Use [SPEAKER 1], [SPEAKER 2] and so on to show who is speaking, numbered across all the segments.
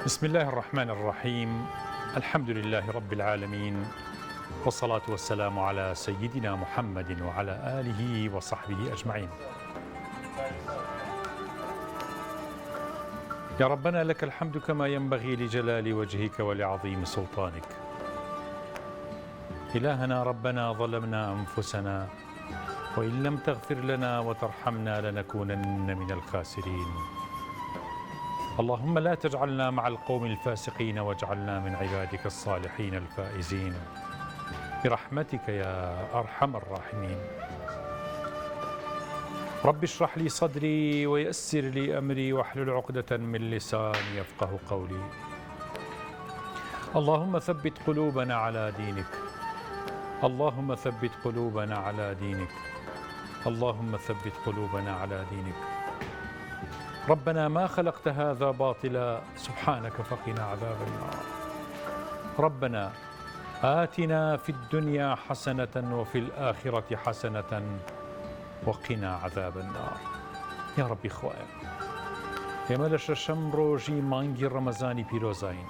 [SPEAKER 1] بسم الله الرحمن الرحيم. الحمد لله رب العالمين، والصلاة والسلام على سيدنا محمد وعلى آله وصحبه أجمعين. يا ربنا لك الحمد كما ينبغي لجلال وجهك ولعظيم سلطانك. إلهنا ربنا ظلمنا أنفسنا وإن لم تغفر لنا وترحمنا لنكونن من الخاسرين. اللهم لا تجعلنا مع القوم الفاسقين واجعلنا من عبادك الصالحين الفائزين برحمتك يا أرحم الراحمين. رب اشرح لي صدري ويسر لي أمري واحلل عقدة من لساني يفقه قولي. اللهم ثبت قلوبنا على دينك، اللهم ثبت قلوبنا على دينك، اللهم ثبت قلوبنا على دينك. ربنا ما خلقت هذا باطلا سبحانك فقنا عذاب النار. ربنا آتنا في الدنيا حسنة وفي الآخرة حسنة وقنا عذاب النار. يا ربي خوايا ئێمە لە شەشەم ڕۆژی مانگی ڕەمەزانی پیرۆزین.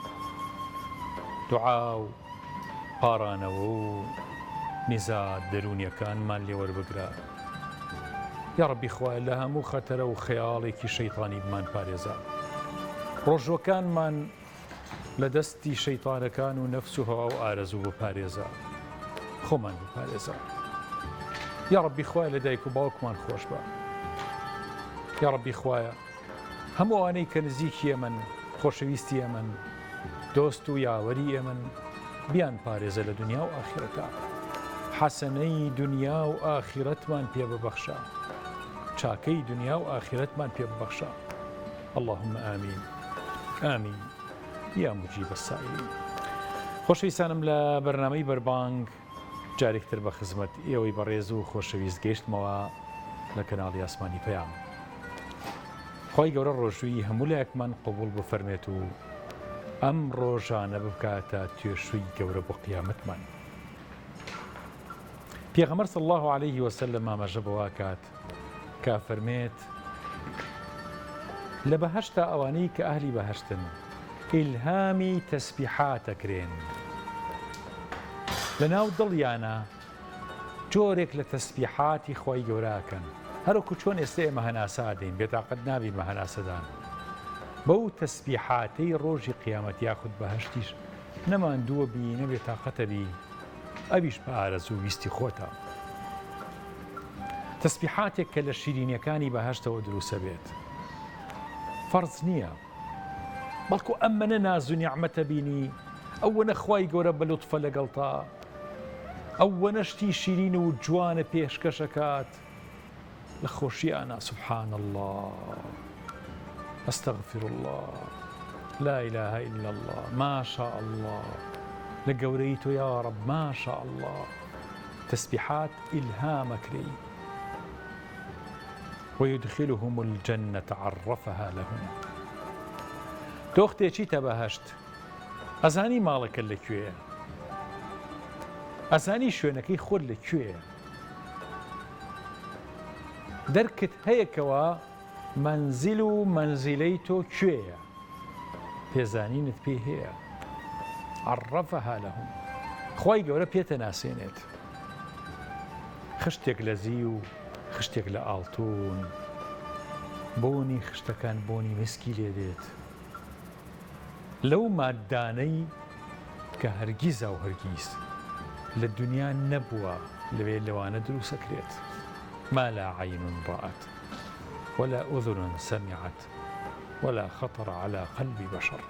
[SPEAKER 1] دوعا و پارانەوە و نیزاد دەرونیەکانمان لێوەربگرە. یا ربی خوایە لە هەموو خەتەرە و خەیاڵێکی شەیطانی بمان پارێزە. ڕۆژوەکانمان لە دەستی شەیطانەکان و نەفس و هەوا و ئارەزوو بپارێزە، خۆمان بپارێزە. یا ربی خوایە لە دایک و باوکمان خۆش بە. یا ربی خوایە هەموو ئەوانەی کە نزیکی ئێمەن، خۆشەویستی ئێمەن، دۆست و یاوەری ئێمەن بیان پارێزە لە دنیا و ئاخرەتە. حەسەنەی دنیا و ئاخرەتمان پێ ببەخشە، چاکەی دنیا و ئاخرەتمان پێ ببەخشە. اللهم آمین آمین یا مجیب السائلین. خۆشەویستانم لە بەرنامەی بەربانگ جارێکتر بە خزمەت ئێوەی بەڕێز و خۆشەویست گەیشتمەوە لە کەناڵی ئاسمانی پەیام. خۆی گەورە ڕۆژووی هەموو لایەکمان قبوڵ بفەرمێت و ئەم ڕۆژانە بکاتە توێشووی گەورە بۆ قیامەتمان. پێغەمبەر صلی الله عليه وسلم ئاماژە بەوا کات کە فەرمێت لە بەهەشتا ئەوانەی کە ئەهلی بەهەشتن ئیلهامی تەسبیحاتەکرێن، لە ناو دڵیانە جۆرێک لە تەسبیحاتی خۆی گەوراکەن، هەروەکو چۆن ئێستا ئێمە هەناسە دەین بێتاقەت نابین بە هەناسەدان. بەو تەسبیحاتەی ڕۆژی قیامەت یاخود بەهەشتیش نەماندووە بی نەبێتاقەتە بی، ئەویش بە ئارەزوو و ویستی خۆتە. تەسبیحاتێک کە لە شیرینیەکانی بەهەشتەوە دروسە بێت فەرز نییە، بەڵکو ئەمەنە ناز و نیعمەتە بینی، ئەوەنە خوای گەورە بە لوتفە لەگەڵتا، ئەوەنە شتی شیرین و جوانە پێشکەشەکات لە خۆشییانە. سبحان الله، ئەستەغفر الله، لا إله إلا الله، ما شاء الله، لە گەورەی تۆ یا رب، ما شاء الله. تەسبیحات ئیلهامەکرێ ويدخلهم الجنة عرفها لهم. تۆ ختێچیتە بەهەشت، ئەزانی ماڵەکە لەکوێیە، ئەزانی شوێنەکەی خۆت لەکوێیە، دەرکت هەیەکەوە مەنزیل و مەنزیلەی تۆ کوێیە، پێزانینت پێ هەیە. عرفها لهم، خوای گەورە پێتە ناسێنێت. خشتێک لە زی و خشتێک لە ئاڵتون، بۆنی خشتەکان بۆنی مسکی لێ دێت، لەو ماددانەی کە هەرگیزە و هەرگیز لە دنیا نەبووە لەوێ لەوانە دروسەکرێت. ما لا عين رأت ولا أذن سمعت ولا خطر على قلب بشر.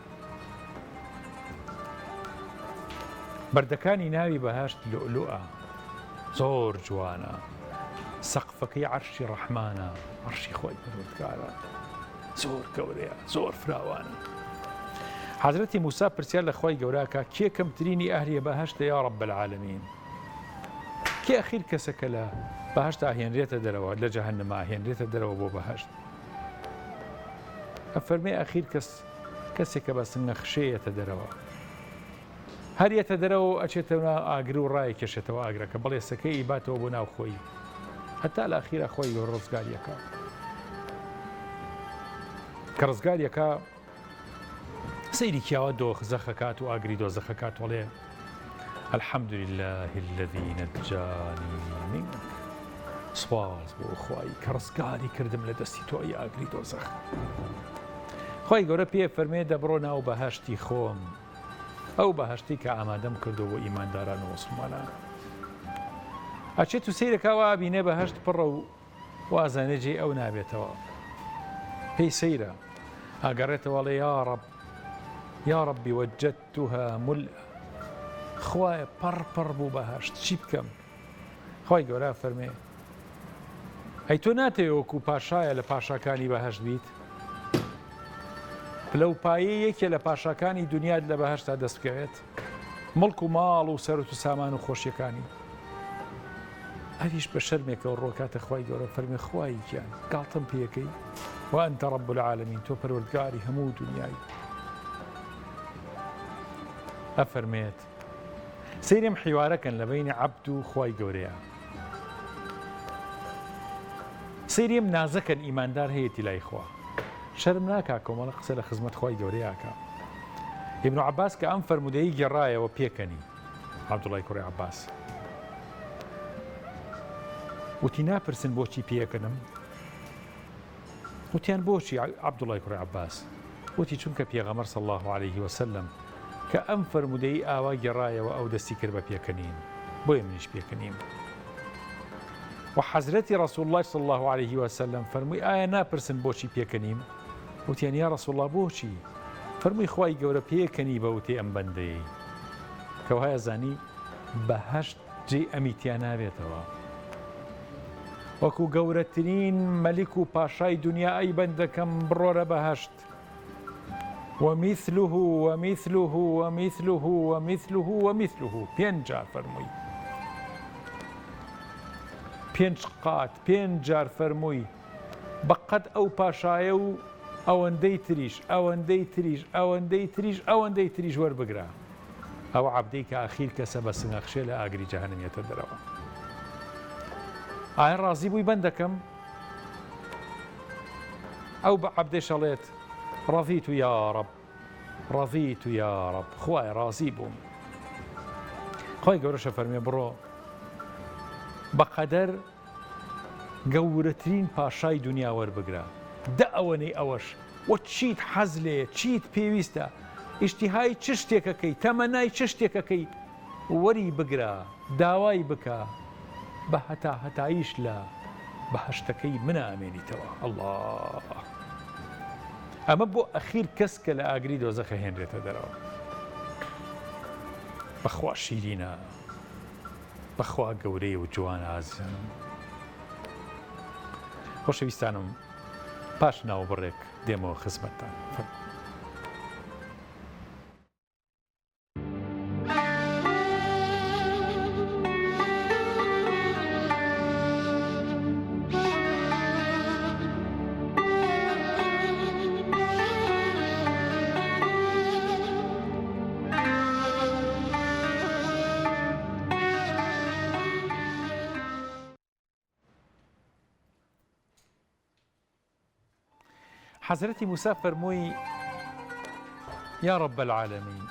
[SPEAKER 1] بەردەکانی ناوی بەهەشت لؤلؤە، زۆر جوانە، سەقفەکەی عەرشی ڕەحمانە، عەرشی خۆی پەروەردگارە، زۆر گەورەیە، زۆر فراوانە. حەزرەتی موسا پرسیار لە خۆی گەوراکە کێ کەمترینی ئەهلی بەهەشتە یا رب العالمین؟ کێ ئەخیر کەسەکە لە بەهەشت ئاهێنرێتە دەرەوە، لە جەهەنەم ئاهێنرێتە دەرەوە بۆ بەهەشت؟ ئەفەرمێ ئەخیر کەسێکە بە سنگەخشەیەتە دەرەوە، هەریەتە دەرەوە ئەچێتەوە ئاگر و ڕایکێشێتەوە ئاگرەکە، بەڵێسەکەی ئیباتەوە بۆ ناو خۆی، هەتا لە ئەخیرە خۆی ڕزگاریەکە. کە ڕزگاریەکە سەیری کیاوە دۆزەخەکات و ئاگری دۆزەخەکات وڵێ الحەمد لله الذي نجاني منك سواز بۆ خوای کە ڕزگاری کردم لە دەستی تۆ ئەی ئاگری دۆزەخ. خۆی گەورە پێ فەرمێ دەبڕۆ ناو بەهەشتی خۆم، ئەو بەهەشتی کە ئامادەم کردو بۆ ئیمانداران و مسلمانان. ئەچێت و سەیرەکەوە بینێ بەهەشت پڕە و وازانێ جێ ئەو نابێتەوە، پێی سەیرە ئاگەڕێتەوەڵێ یا ڕەبی وەجەدتها ملئە، خوایە پڕ بوو بەهەشت چی بکەم؟ خۆی گەورە فەرمێ ئەی تۆ ناتەوێت وەکو پاشایە لە پاشاکانی بەهەشت بیت؟ پلەپایە یەکێ لە پاشاکانی دنیات لە بەهەشتا دەست بکەوێت، مڵک و ماڵ و سەرۆت و سامان و خۆشیەکانی. ئەویش بە شەرمێکەوە ڕۆکاتە خوای گەورە فەرمێ خواییکیان گاڵتەم پێەکەی وأنت رب العالمین، تۆ پەروەردگاری هەموو دنیای. ئەفەرمێت سەیرم حیوارەکەن لە بەینی عەبد و خوای گەورەیە، سەیریم نازەکەن ئیماندار هەیەی لای خوا، شەرم ناکا کۆمەڵە قسە لە خزمەت خوای گەورەیەکە. ئیبن عەباس کە ئەم فەرمودەیی گێڕایەوە پێکەنی، عەبدوڵای کوڕی عەباس وتی ناپرسن بۆچی پێکەنم؟ وتیان بۆچی عەبدوڵای کوڕی عەباس؟ وتی چونکە پێغەمبەر صلی الله عليه وسلم کە ئەم فەرمودەی ئاوا گێڕایەوە ئەو دەستی کرد بە پێکەنین، بۆیە منیش پێکەنیم. و حەزرەتی ڕەسوڵ الله صلی الله عليه وسلم فەرمووی ئایا ناپرسن بۆچی پێکەنیم؟ وتیان یا ڕەسوڵ الله بۆچی؟ فەرمووی خوای گەورە پێکەنی بەوتێ ئەم بەندەیەی کەوایە زانی بەهەشت جێ ئەمیتیان نابێتەوە، وەکو گەورەترین مەلیک و پاشای دنیا ئەی بەندەکەم بڕۆرە بەهەشت ومثله ومثله ومثله ومثله ومثله، 5 جار فەرمووی، 5 قات 5 جار فەرمووی بەقەد ئەو پاشایە و ئەوەندەی تریش ئەوەندەی تریش ئەوەندەی تریش ئەوەندەی تریش وەربگرا، ئەو عەبدەی کە ئاخیر کەسە بە سنگەخشێ لە ئاگری جەهەنەمێتە دەرەوە. ئایا ڕازی بووی بەندەکەم؟ ئەو بە عەبدەی شەڵێت ڕەضیت یا ڕەب ڕەضیت یا ڕەب، خوایە ڕازی بووم. خۆی گەورەشە فەرمێ بڕۆ بەقەدەر گەورەترین پاشای دنیا وەربگرە، دە ئەوەنەی ئەوەش وە چیت حەز لێ چیت پێویستە، ئیشتیهای چ شتێکەکەی، تەمەنای چ شتێکەکەی وەری بگرە، داوای بکە بە هەتاییش لە بەهەشتەکەی منە ئەمێنیتەوە. ئەڵڵاه، ئەمە بۆ ئەخیر کەس کە لە ئاگری دۆزەخە هێنرێتە دەرەوە. بەخوا شیرینە، بەخوا گەورەی و جوان ئازیزانم. خۆشەویستانم، پاش ناوبڕێک دێمەوە خزمەتتان. حەزرەتی موسا فەرمووی یا رب العالمین،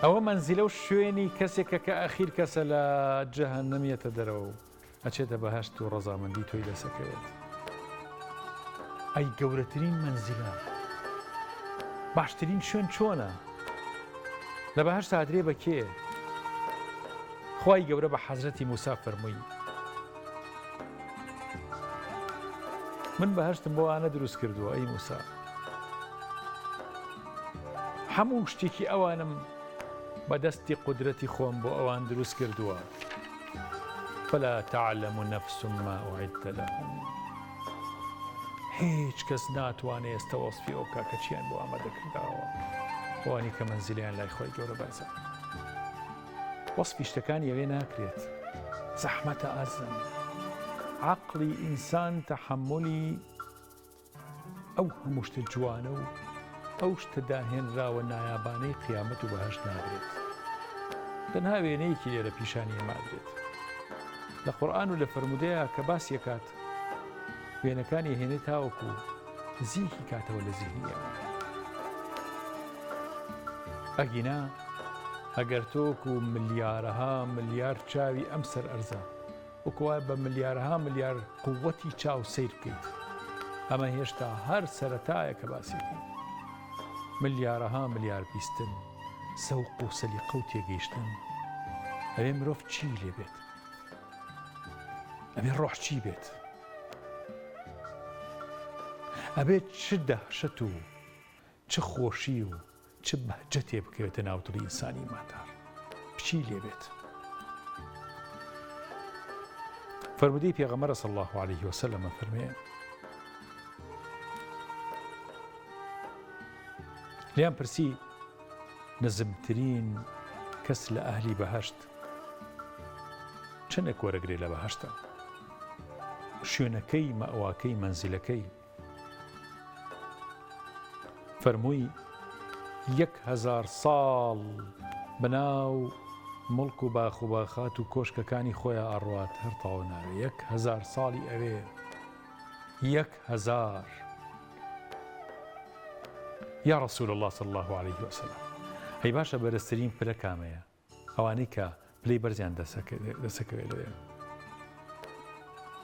[SPEAKER 1] ئەوە مەنزیلە و شوێنی کەسێکە کە ئەخیر کەسە لە جەهەنەمێتە دەرەوە و ئەچێتە بەهەشت و ڕەزامەندی تۆی دەسەکەوێت. ئەی گەورەترین مەنزیلە، باشترین شوێن چۆنە؟ لە بەهەشت هادرێ بە کێ؟ خوای گەورە بە حەزرەتی موسا فەرمووی من بەهەشتم بۆ ئانە دروست کردووە ئەی موسا، هەموو شتێکی ئەوانم بەدەستی قودرەتی خۆم بۆ ئەوان دروست کردووە. فلا تعلم نفس ما أعد لهم، هیچ کەس ناتوانێت ئێستا وەسفی ئەو کاکە چیان بۆ ئامادەکرداوە، ئەوانی کە مەنزیلیان لای خۆی گەورە بەرزە. وەسفی شتەکان ئەوێ ناکرێت، زەحمەتە ئازم. عقلی ئینسان تەحەممولی ئەو هەموو شتە جوانە و ئەو شتە داهێنراوە نایابانەی قیامەت و بەهەشت نابێت. تەنها وێنەیەکی لێرە پیشانی ئێمادرێت لە قورئان و لە فەرمودەیە کە باسیەکات وێنەکانی هێنێت تاوەکو نزیکی کاتەوە لە زیهنیەوە. ئەگینا ئەگەر تۆکو ملیارەها ملیار چاوی ئەم سەر ئەرزە وەکوە بە ملیارەها ملیار قووەتی چاو سیر بکەیت، ئەمە هێشتا هەر سەرەتایە کە باسیەکەین. ملیارەها ملیار بیستن سەوق و سەلیقە و تێگەیشتن، ئەوێ مرۆڤ چی لێ بێت؟ ئەبێ ڕۆح چی بێت؟ ئەبێت چ دەهشەت و چ خۆشی و چ بەهجەتێ بکەوێتە ناودڵی ئینسانی مادار، بچی لێ بێت؟ فەرمودەی پێغەمبەر صلی الله عليه وسلم فەرمێ لیان پرسی نزمترین کەس لە ئەهلی بەهەشت چەندێک وەرەگرێ لە بەهەشتە، شوێنەکەی مەئواکەی مەنزیلەکەی؟ فەرمووی 1000 ساڵ بەناو مڵک و باخ و باخات و کۆشکەکانی خۆیان ئەڕوات هەر تەواو ناوێ. 1000 ساڵی ئەوێ 1000. یا رسول الله صلی الله عليه وسلم، هەی باشە بەرزترین پلە کامەیە؟ ئەوانەی کە پلەی بەرزیان دەسەکەوێت لەوێ.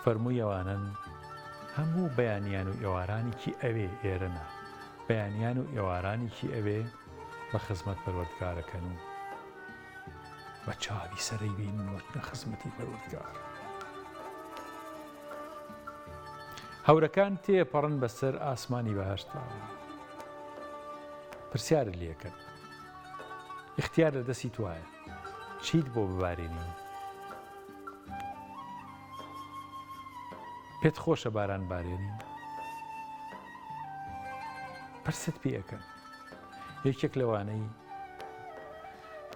[SPEAKER 1] فەرمووی ئەوانن هەموو بەیانیان و ئێوارانێکی ئەوێ ئێرەنا، بەیانیان و ئێوارانێکی ئەوێ بە خزمەت پەروەردگارەکەن و بە چاوی سەرەی بینن وەچنە خزمەتی پەروەردگار. هەورەکان تێپەڕن بەسەر ئاسمانی بەهەشتەوە، پرسیارت لێکەن، اختیار لە دەستی توایە، چیت بۆ ببارێنی؟ پێت خۆشە باران بارێنی؟ پرست پێەکەن. یەکێک لەوانەی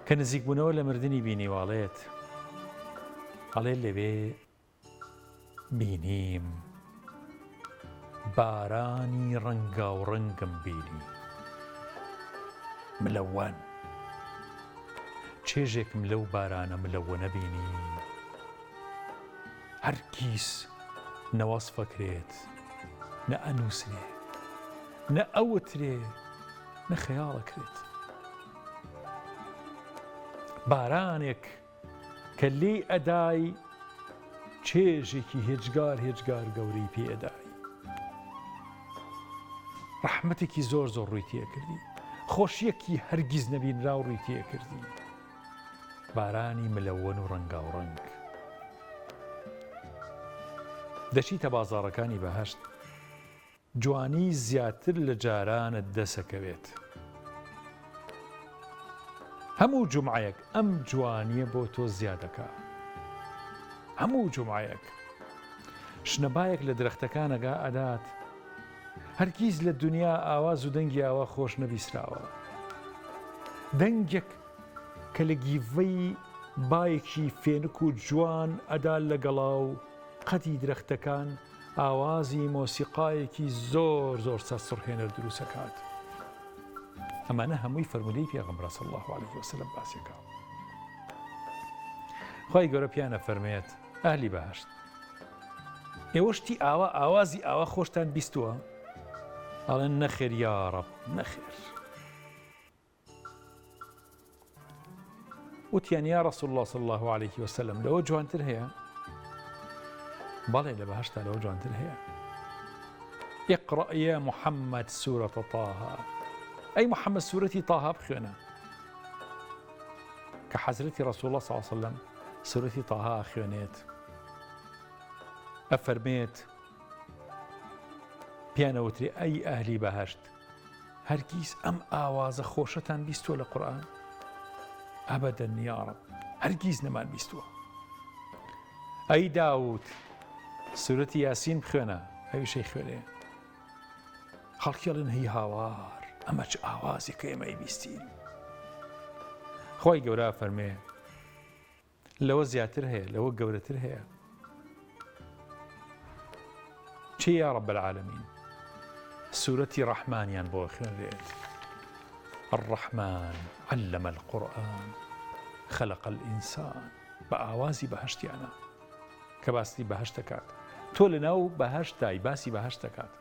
[SPEAKER 1] کە نزیکبوونەوە لە مردنی بینیواڵێت، ئەڵێ لەوێ بینیم بارانی ڕەنگا و ڕەنگم بینی ملەوان، چێژێکم لەو بارانە ملەوە نەبینی، هەرگیز نەوەسفەکرێت، نە ئەنووسرێ، نە ئەوترێ، نە خەیاڵەکرێت. بارانێک کە لێ ئەدای چێژێکی هێجگار هێجگار گەورەی پێ ئەدای، ڕەحمەتێکی زۆر زۆر ڕووی تێکردی، خۆشیەکی هەرگیز نەبینرا و ڕووی تێکردی، بارانی ملەوەن و ڕەنگا و ڕەنگ. دەچیتە بازاڕەکانی بەهەشت، جوانی زیاتر لە جارانت دەسەکەوێت. هەموو جومعەیەک ئەم جوانیە بۆ تۆ زیادەکە، هەموو جومعەیەک. شنەبایەک لە درەختەکانەگا ئەدات، هەرگیز لە دنیا ئاواز و دەنگی ئاوا خۆش نەبیسراوە. دەنگێک کە لە گیڤەی بایەکی فێنک و جوان ئەدا لەگەڵا و قەدی درەختەکان ئاوازی مۆسیقایەکی زۆر زۆر سەرسڕهێنەر دروستەکات. ئەمانە هەمووی فەرمودەی پێغەمبەر صلی الله عليه وسلم باسیەکە. خی گەورە پیانە فەرمێت ئەهلی بەهەشت، ئێوەشتی ئاوا ئاوازی ئاوا خۆشتان بیستووە؟ ئەڵێن نەخێر یا ڕەب، نەخێر. وتیان یا رسول الله صلی الله عليه وسلم لەوە جوانتر هەیە؟ بەڵێ لە بەهەشتا لەوە جوانتر هەیە. اقرأ يا محمد سورة طه، ئەی محەممەد سوورەتی تاها بخوێنە. کە حەزرەتی رسول الله صلی الله عليه وسلم سوورەتی تاها خوێنێت، ئەفەرمێت پیانەوتری ئەی ئەهلی بەهەشت، هەرگیز ئەم ئاوازە خۆشەتان بیستووە لە قورئان؟ ئەبەدەن یا ڕەب، هەرگیز نەمان بیستووە. ئەی داوود سوورەتی یاسین بخوێنە، ئەویشەی خوێنێ. خەڵکیڵن هی هاوار، ئەمە چ ئاوازێکە ئێمەی بیستین. خۆی گەورە فەرمێ لەوە زیاتر هەیە، لەوە گەورەتر هەیە. چی یا رب العالمین؟ سوورەتی ڕەحمانیان بۆ خوێنرێت. الرحمن علم القرآن خلق الإنسان، بە ئاوازی بەهەشتیانە کە باسی بەهەشت دەکات. تۆ لەناو بەهەشتای باسی بەهەشت دەکات.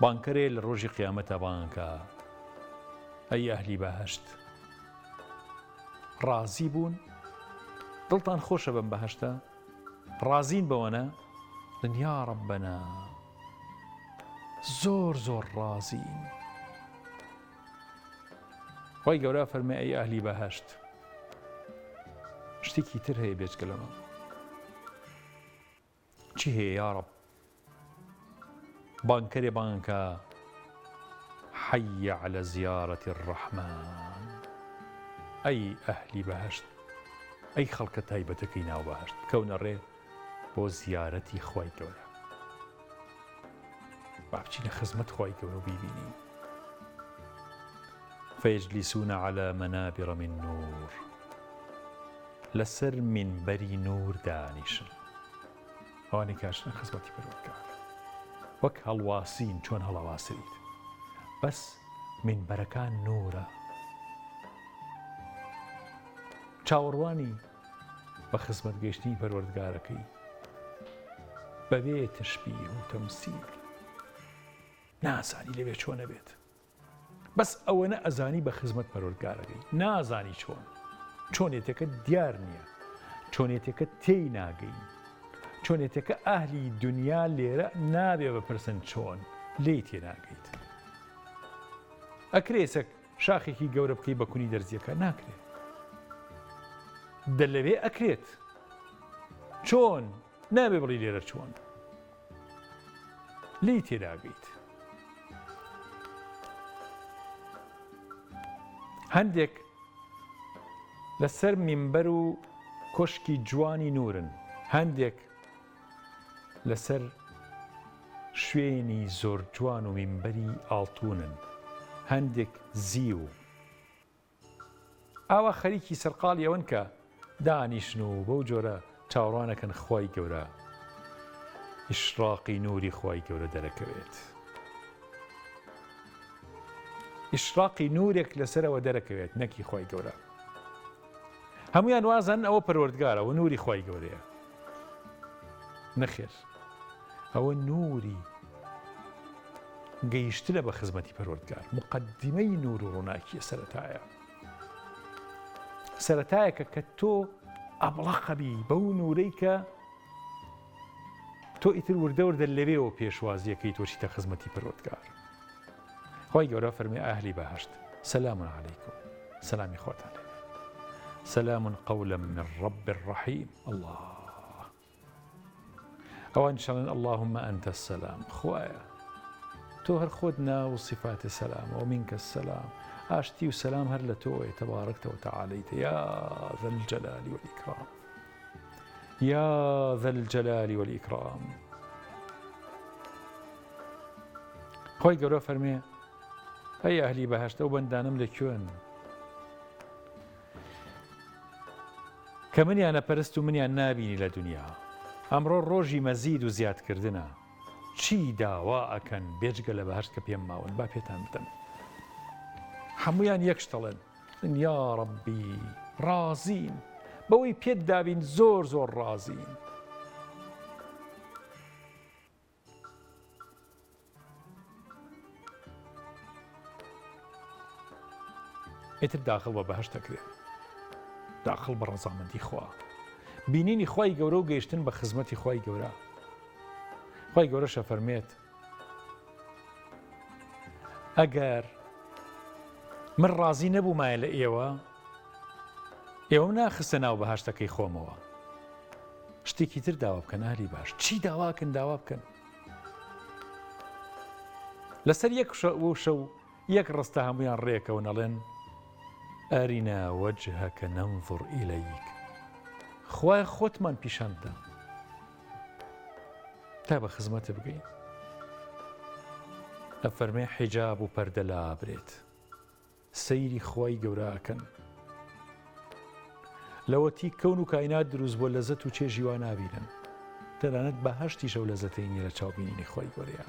[SPEAKER 1] بانکەرێ لە ڕۆژی قیامەتە بانکە ئەی ئەهلی بەهەشت ڕازی بوون دڵتان خۆشە بەم بەهەشتە ڕازین بەوەنە دنیا ڕەبەنا زۆر زۆر ڕازین خۆی گەورە فەرمێ ئەی ئەهلی بەهەشت شتێکی تر هەیە بێجگە لەمە چی هەیە یا ڕەب بانکەرێ بانکە حي على زيارة الرحمن أي أهلي بهشت أي خلق تايبتك ناو بهشت كون الري بو زيارتي خواي كورا بابچين خزمت خواي كورا بيبيني فيجلسون على منابر من نور لسر من بري نور دانش هواني كاشنا خزمتي بروكار وك هالواسين چون هالواسريت بس من بەرەکان نورە چاوەڕوانی بە خزمەت گەیشتنی پەروەردگارەکەی بەبێ تەشبیه و تەمسیل نازانی لەوێ چۆنە بێت بەس ئەوەنە ئەزانی بە خزمەت پەروەردگارەکەی نازانی چۆن چۆنێتەکە دیار نییە چۆنێتەکە تێی ناگەین چۆنێتەکە ئەهلی دنیا لێرە نابێ بپرسن چۆن لێی تێناگەیت ئەکرێسەک شاخێکی گەورە بکەی بە کونی دەرزیەکە ناکرێت دەلەوێ ئەکرێت چۆن نابێ بڵی لێرە چۆن لی تێداگەیت هەندێک لەسەر مینبەر و کۆشکی جوانی نورن هەندێک لەسەر شوێنی زۆر جوان و مینبەری ئاڵتونن هەندێک زیو ئاوا خەریکی سەرقاڵی ئەوەن کە دانیشن و بەو جۆرە چاوەڕوانەکەن خوای گەورە ئیشراقی نوری خوای گەورە دەرەکەوێت ئیشراقی نورێک لەسەرەوە دەرەکەوێت نەکی خوای گەورە هەمویان وازن ئەوە پەروەردگارە ئەوە نوری خوای گەورەیە نەخێر ئەوە نوری گەیشتنە بە خزمەتی پەروەردگار مقدمەی نور و ڕووناکیە سەرەتایەکە کە تۆ ئەبڵەقەبی بەو نورەی کە تۆ ئیتر وردە وردە لەوێەوە پێشوازیەکەی تۆچیتە خزمەتی پەروەردگار خۆی گەورە فەرمێ ئەهلی بەهەشت سەلام عەلەیکم سەلامی خۆتان لێبێ سەلام قەولا من رب الرحیم الله ئەوان شەڵێن اللهم ئەنتە السەلام خوایە تۆ هەر خۆت ناو صفاتی سەلام و منکە السەلام ئاشتی و سەلام هەر لە تۆیە تەبارەکتە و تەعالیتە یا ذا الجلال والإكرام یا ذا الجلال والإكرام خۆی گەورە فەرمێ ئەی ئەهلی بەهەشت ئەو بەندانم لەکوێن کە منیانە پەرست و منیان نابینی لە دنیا ئەمڕۆ ڕۆژی مەزید و زیادکردنە چی داوا ئەکەن بێجگە لە بەهەشت کە پێم ماون با پێتان بدەم هەمویان یەکش دەڵێن یا ڕەبی ڕازین بەوەی پێت دابین زۆر زۆر ڕازین ئیتر داخڵ بە بەهەشت دەکرێت داخڵ بە ڕەزامەندی خوا بینینی خوای گەورە و گەیشتن بە خزمەتی خوای گەورە خوای گەورەشە فەرمێت ئەگەر من ڕازی نەبوومایە لە ئێوە ناخستە ناو بەهەشتەکەی خۆمەوە شتێکی تر داوا بکەن ئاهلی باش چی داواکەن داوا بکەن لەسەر یەک شەو یەک ڕستە هەمویان ڕێکەوە نەڵێن ئەرینا وەجهەکە نەنظر ئیلەیک خوای خۆتمان پیشان بدە تا بە خزمەتە بگەین ئەفەرمێ حیجاب و پەردە لابرێت سەیری خوای گەورەکەن لەوەتی کەون و کاینات دروست بۆ لەزەت و چێژی وا نابینن تەنانەت بەهەشتیشە و لەزەتەی نیە لە چاوبینینی خوای گەورەیە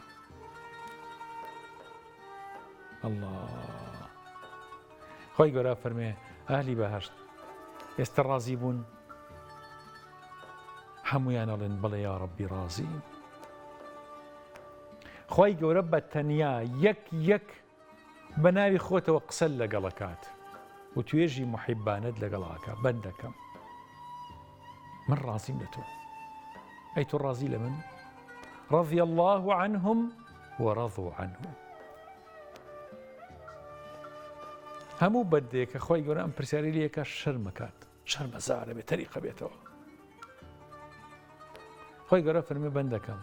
[SPEAKER 1] الله خوای گەورە فەرمێ ئاهلی بەهەشت ئێستا ڕازی بوون هەمویان ئەڵێن بەڵێ یا ڕەبی ڕازین خۆی گەورە بە تەنیا یەک بەناوی خۆتەوە قسە لەگەڵەکات و توێژی محیبانت لەگەڵاکە بەندەکەم من ڕازیم لە تۆ ئەی تۆ ڕازی لە من رضي الله عنهم ورضوا عنه هەموو بەندێک کە خۆی گەورە ئەم پرسیاری لێکە شەرمەکات شەرمەزارە بێت تەریقە بێتەوە خۆی گەورە فەرمێ بەندەکەم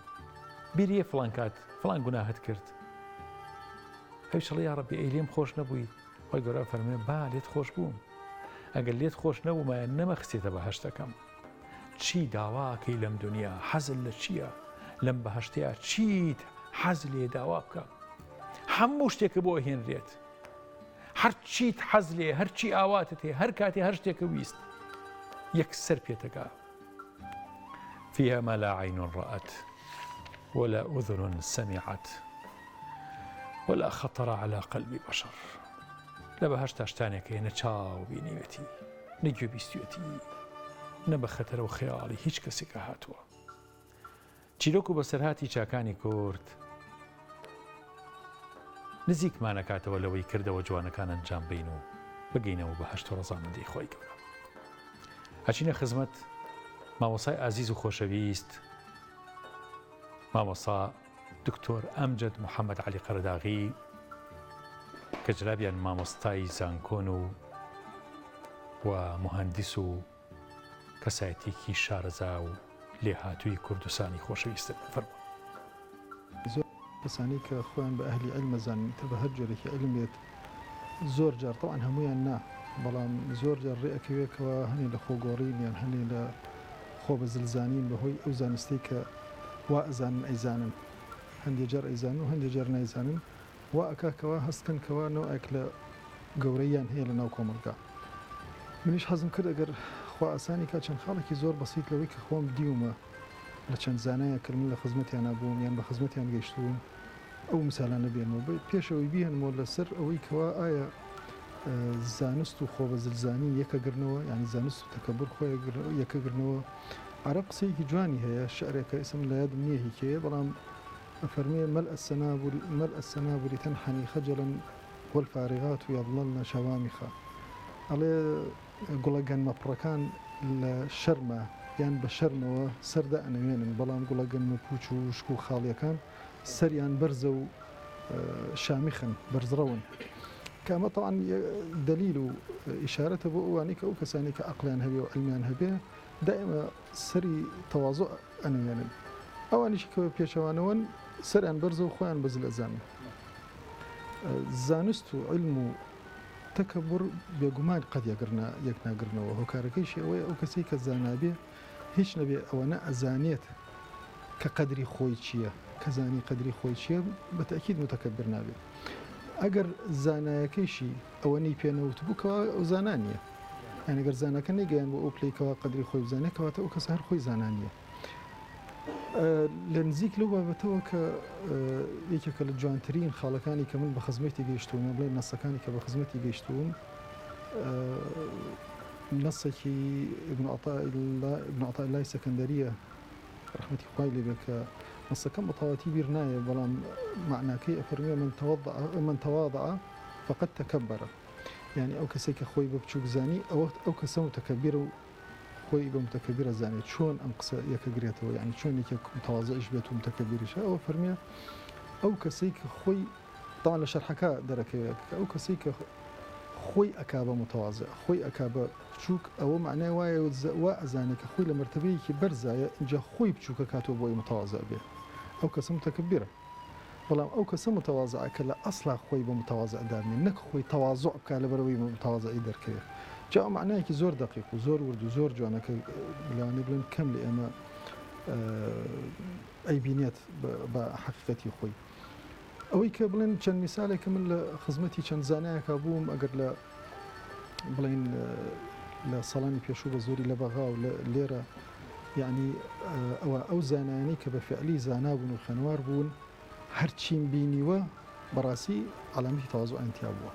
[SPEAKER 1] بیریە فڵان کات فڵان گوناهت کرد هەیشڵی یا ڕەبی ئەی لێم خۆش نەبووی خۆی گەورە فەرمێ با لێت خۆش بووم ئەگەر لێت خۆش نەبوومایە نەمەخسێتە بەهەشتەکەم چی داواکەی لەم دنیا حەزت لە چییە لەم بەهەشتەیە چیت حەز لێ داوا بکە هەموو شتێکە بۆ هێنرێت هەر چیت حەز لێ هەرچی ئاواتت هەیە هەر کاتێ هەر شتێکە ویست یەکسەر پێتەکە فيها ما لا عين رأت ولا أذن سمعت ولا خطر على قلب بشر لە بەهەشتا شتانێکە هێنە چاو بینیوێتی نەگوێ بیستوێتی نە بە خەتەرە و خەیاڵی هیچ کەسێکە هاتووە چیرۆک و بەسەرهاتی چاکانی کورد نزیکمانەکاتەوە لەوەی کردەوە جوانەکان ئەنجام بین و بگەینەوە بەهەشت و ڕەزامەندی خۆی گەورە ئەچینە خزمەت مامۆسای ئازیز و خۆشەویست مامۆسا دکتۆر ئەمجەد محەممەد عەلی قەرەداغی کە جرابیان مامۆستای زانکۆن و مهندس و کەسایەتێکی شارەزا و لێهاتووی کوردستانی خۆشەویستن فەرموو
[SPEAKER 2] زۆر کەسانی کە خۆیان بە ئەهلی عیلمە زانن تە بە هەر جۆرێکی عیلمێت زۆر جار تەوان هەمویان نا بەڵام زۆر جار ڕێئەکەوێتەوە هەنێ لە خۆگۆڕین یان هەنێ لە خۆ بە زلزانین بەهۆی ئەو زانستەی کە وا ئەزانن ئەیزانن هەندێک جار ئەیزانن و هەندێک جار نایزانن وا ئەکاکەوە هەستکەنکەوە نەوەیەک لە گەورەیان هەیە لە ناو کۆمەلگا منیش حەزم کرد ئەگەر خوا ئاسانی کا چەند خاڵێکی زۆر بەسیط لەوەی کە خۆم دیومە لە چەند زانایە کرد من لە خزمەتیان نبووم یان بە خزمەتیان گەیشتوم ئەو مثالانە بێنەوە پێشەوەی بیهێنمەوە لەسەر ئەوەی کەوا ئایا زانست و خۆ بە زلزانی یەکەگرنەوە ینی زانست و تەکەبر خۆ یەکەگرنەوە عەرەب قسەیەکی جوانی هەیە شعرێکە ئیسم لە یادم نییە هیچەیە بەڵام ئەفەرمێ مەلء السنابل تنحني خجلا والفارغات يظللن شوامخا ئەڵێ گوڵەگەن مەپڕەکان لە شەرمە یان بە شەرمەوە سەردا ئەنەوێنن بەڵام گوڵەگەن مەپوچ و شک و خاڵیەکان سەریان بەرزە و شامیخن بەرزڕەون کامە تەوان دلیل و ئیشارەتە بۆ ئەوانەی کە ئەو کەسانی کە عەقلیان هەبێ و عیلمیان هەبێ دائما سەری تەواضع ئەنەوێنن ئەوانیشی کە پێشەوانەوەن سەریان بەرزە و خۆیان بەزل ئەزانن زانست و عیلم و تەکەبر بێگومان قەت یەک ناگرنەوە هۆکارەکەیشی ئەوەیە ئەو کەسی کە زانابێ هیچ نەبێ ئەوەنە ئەزانێت کە قەدری خۆی چییە کە زانی قەدری خۆی چییە بە تەکید متەکەبر نابێت ئەگەر زانایەکەیشی ئەوەنەی پێنەوت بووکەوە ئەو زانانیە یان ئەگەر زانەکە نەگەیان بۆ ئەو پلەیکەوە قەدری خۆی بزانێت کەواتە ئەو کەس هەر خۆی زانانیە لە نزیک لەو بابەتەوە کە یەکێکە لە جوانترین خاڵەکانی کە من بە خزمەتی گەیشتووم بڵێ نەسەکانی کە بە خزمەتی گەیشتووم نەسێکی ابن عەطاءاللای سەکەندەریە ڕەحمەتی خوای لێ بێ کە نەسەکەم بە تەواوەتی بیر نایە بەڵام معناکەی ئەفەرمێ من تەواضع فقد تەکەبەر یعنی ئەو کەسێک کە خۆی بە بچووک زانی ئەو کەسە متەکەبیرە و خۆی بە متەکەبیرە زانێت چۆن ئەم قسە یەکەگرێتەوە یعنی چۆن یەکێک متەواضعش بێت و متەکەبیریشە ئەوە فەرمێ ئەو کەسەی کە خۆی تاوان لە شەرحەکە دەرەکەوێت کە ئەو کەسەی کە خۆی ئەکا بە متەواضع خۆی ئەکا بە بچووک ئەوە معنای وایە وا ئەزانێت کە خۆی لە مەرتەبەیەکی بەرزایە اینجا خۆی بچووکە کاتەوە بۆی متەواضع بێ ئەو کەسە متەکەبیرە بەڵام ئەو کەسە متەواضعە کە لە ئەسڵا خۆی بە متەواضع دابنێت نەک خۆی تەواضع بکات لەبەرەوەی متەواضعی دەرکەوێت جا معنایەکی زۆر دقیق و زۆر ورد و زۆر جوانەکە لەوانەیە بڵێن کەم لە ئێمە ئەیبینێت بە حەقیقەتی خۆی ئەوەی کە بڵێن چەند میسالێکە من لە خزمەتی چەند زانایەکە بووم ئەگەر لە بڵێن لە ساڵانی پێشوو بە زۆری لە بەغا و لێرە یعنی ئەو زانایانی کە بە فعلی زانا بوون و خوێنوار بوون هەرچیم بینیوە بەڕاستی عەلامەتی تەواضع تیا بووە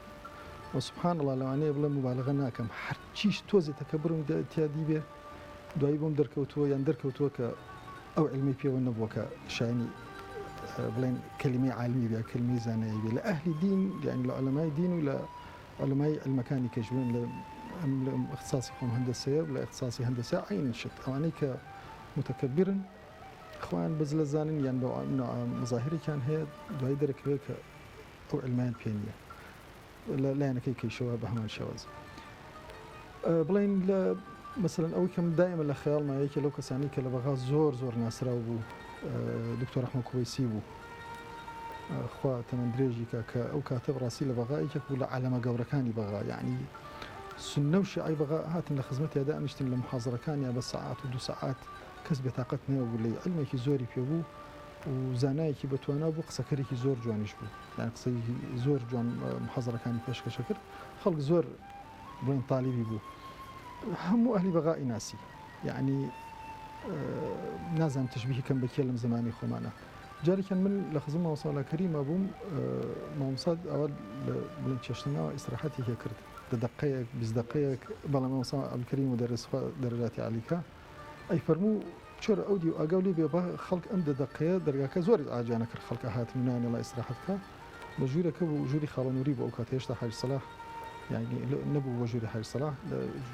[SPEAKER 2] وسبحان الله لەوانەیە بڵێ مبالغە ناکەم هەرچیش تۆزی تەکەبرم تیادی بێ دوایی بۆم دەرکەوتووە یان دەرکەوتووە کە ئەو عیلمی پێوە نەبووە کە شایانی بڵێن کلمەی عالمی بێ کلمەی زانایی بێ لە ئەهلی دین یعنی لە علەمای دین و لە علەمای ئەلمەکانی کەژبن لە اختصاصی خۆم هەندەسەیە لە اختصاصی هەندەسە عین شت ئەوانەی کە متەکەبیرن خوان بەز لە زانن یان بە مەظاهرێکیان هەیە دوای دەرەکەوێت کە ئەو علمیان پێ نییە لە لایەنەکەی کەیشەوە بە هەمان شێوەز بڵێن لە مثلەن ئەوەی کەم دائمە لە خەیاڵمایەکە لەو کەسانی کە لە بەغا زۆر ناسراو بوو دکتۆر ئەحمەد کوبەیسی بوو خوا تەمەن درێژی کە ئەو کاتە بڕاستی لە بەغایەکێک بوو لە عالەمە گەورەکانی بەغا یعنی سنە و شیعی بەغا هاتن لە خزمەتیادا ئەنیشتن لە محاضرەکانیان بە سەعات و 2 سەعات کەس بێتاقەت نەوە بوو لێ علمێکی زۆری پێبوو و زانایەکی بەتوانا بوو قسەکەرێکی زۆر جوانیش بوو یان قسەی زۆر جوان محاضرەکانی پێشکەشە کرد خەڵک زۆر بڵێن تالیبی بوو هەموو ئەهلی بەغای ناسی یعنی نازانم تشبیهی کەم بەکێ لەم زمانی خۆمانە جارێکیان من لە خزم مامۆساڵە کەریمە بووم مامۆسا ئەوە بڵێن چێشتنەوە ئیستراحەتێکی کرد 10 دقەیەک 20 دقەیەک بەڵام مامۆسا عەبدولکەریم و دەرەجاتی عەلیکە ئەی فەرموو چۆرە ئەو دی و ئاگاو لێ بێ بە خەڵک ئەم 10 دقەیە دەرگاکە زۆری ئاجانە کرد خەڵکە هاتن نانێ لە ئیستراحەتکە لە ژوورەکە بوو ژووری خاڵەنووری بۆ ئەو کاتە هێشتا حاج سەلاح يعني نبو وجود حاج صلاح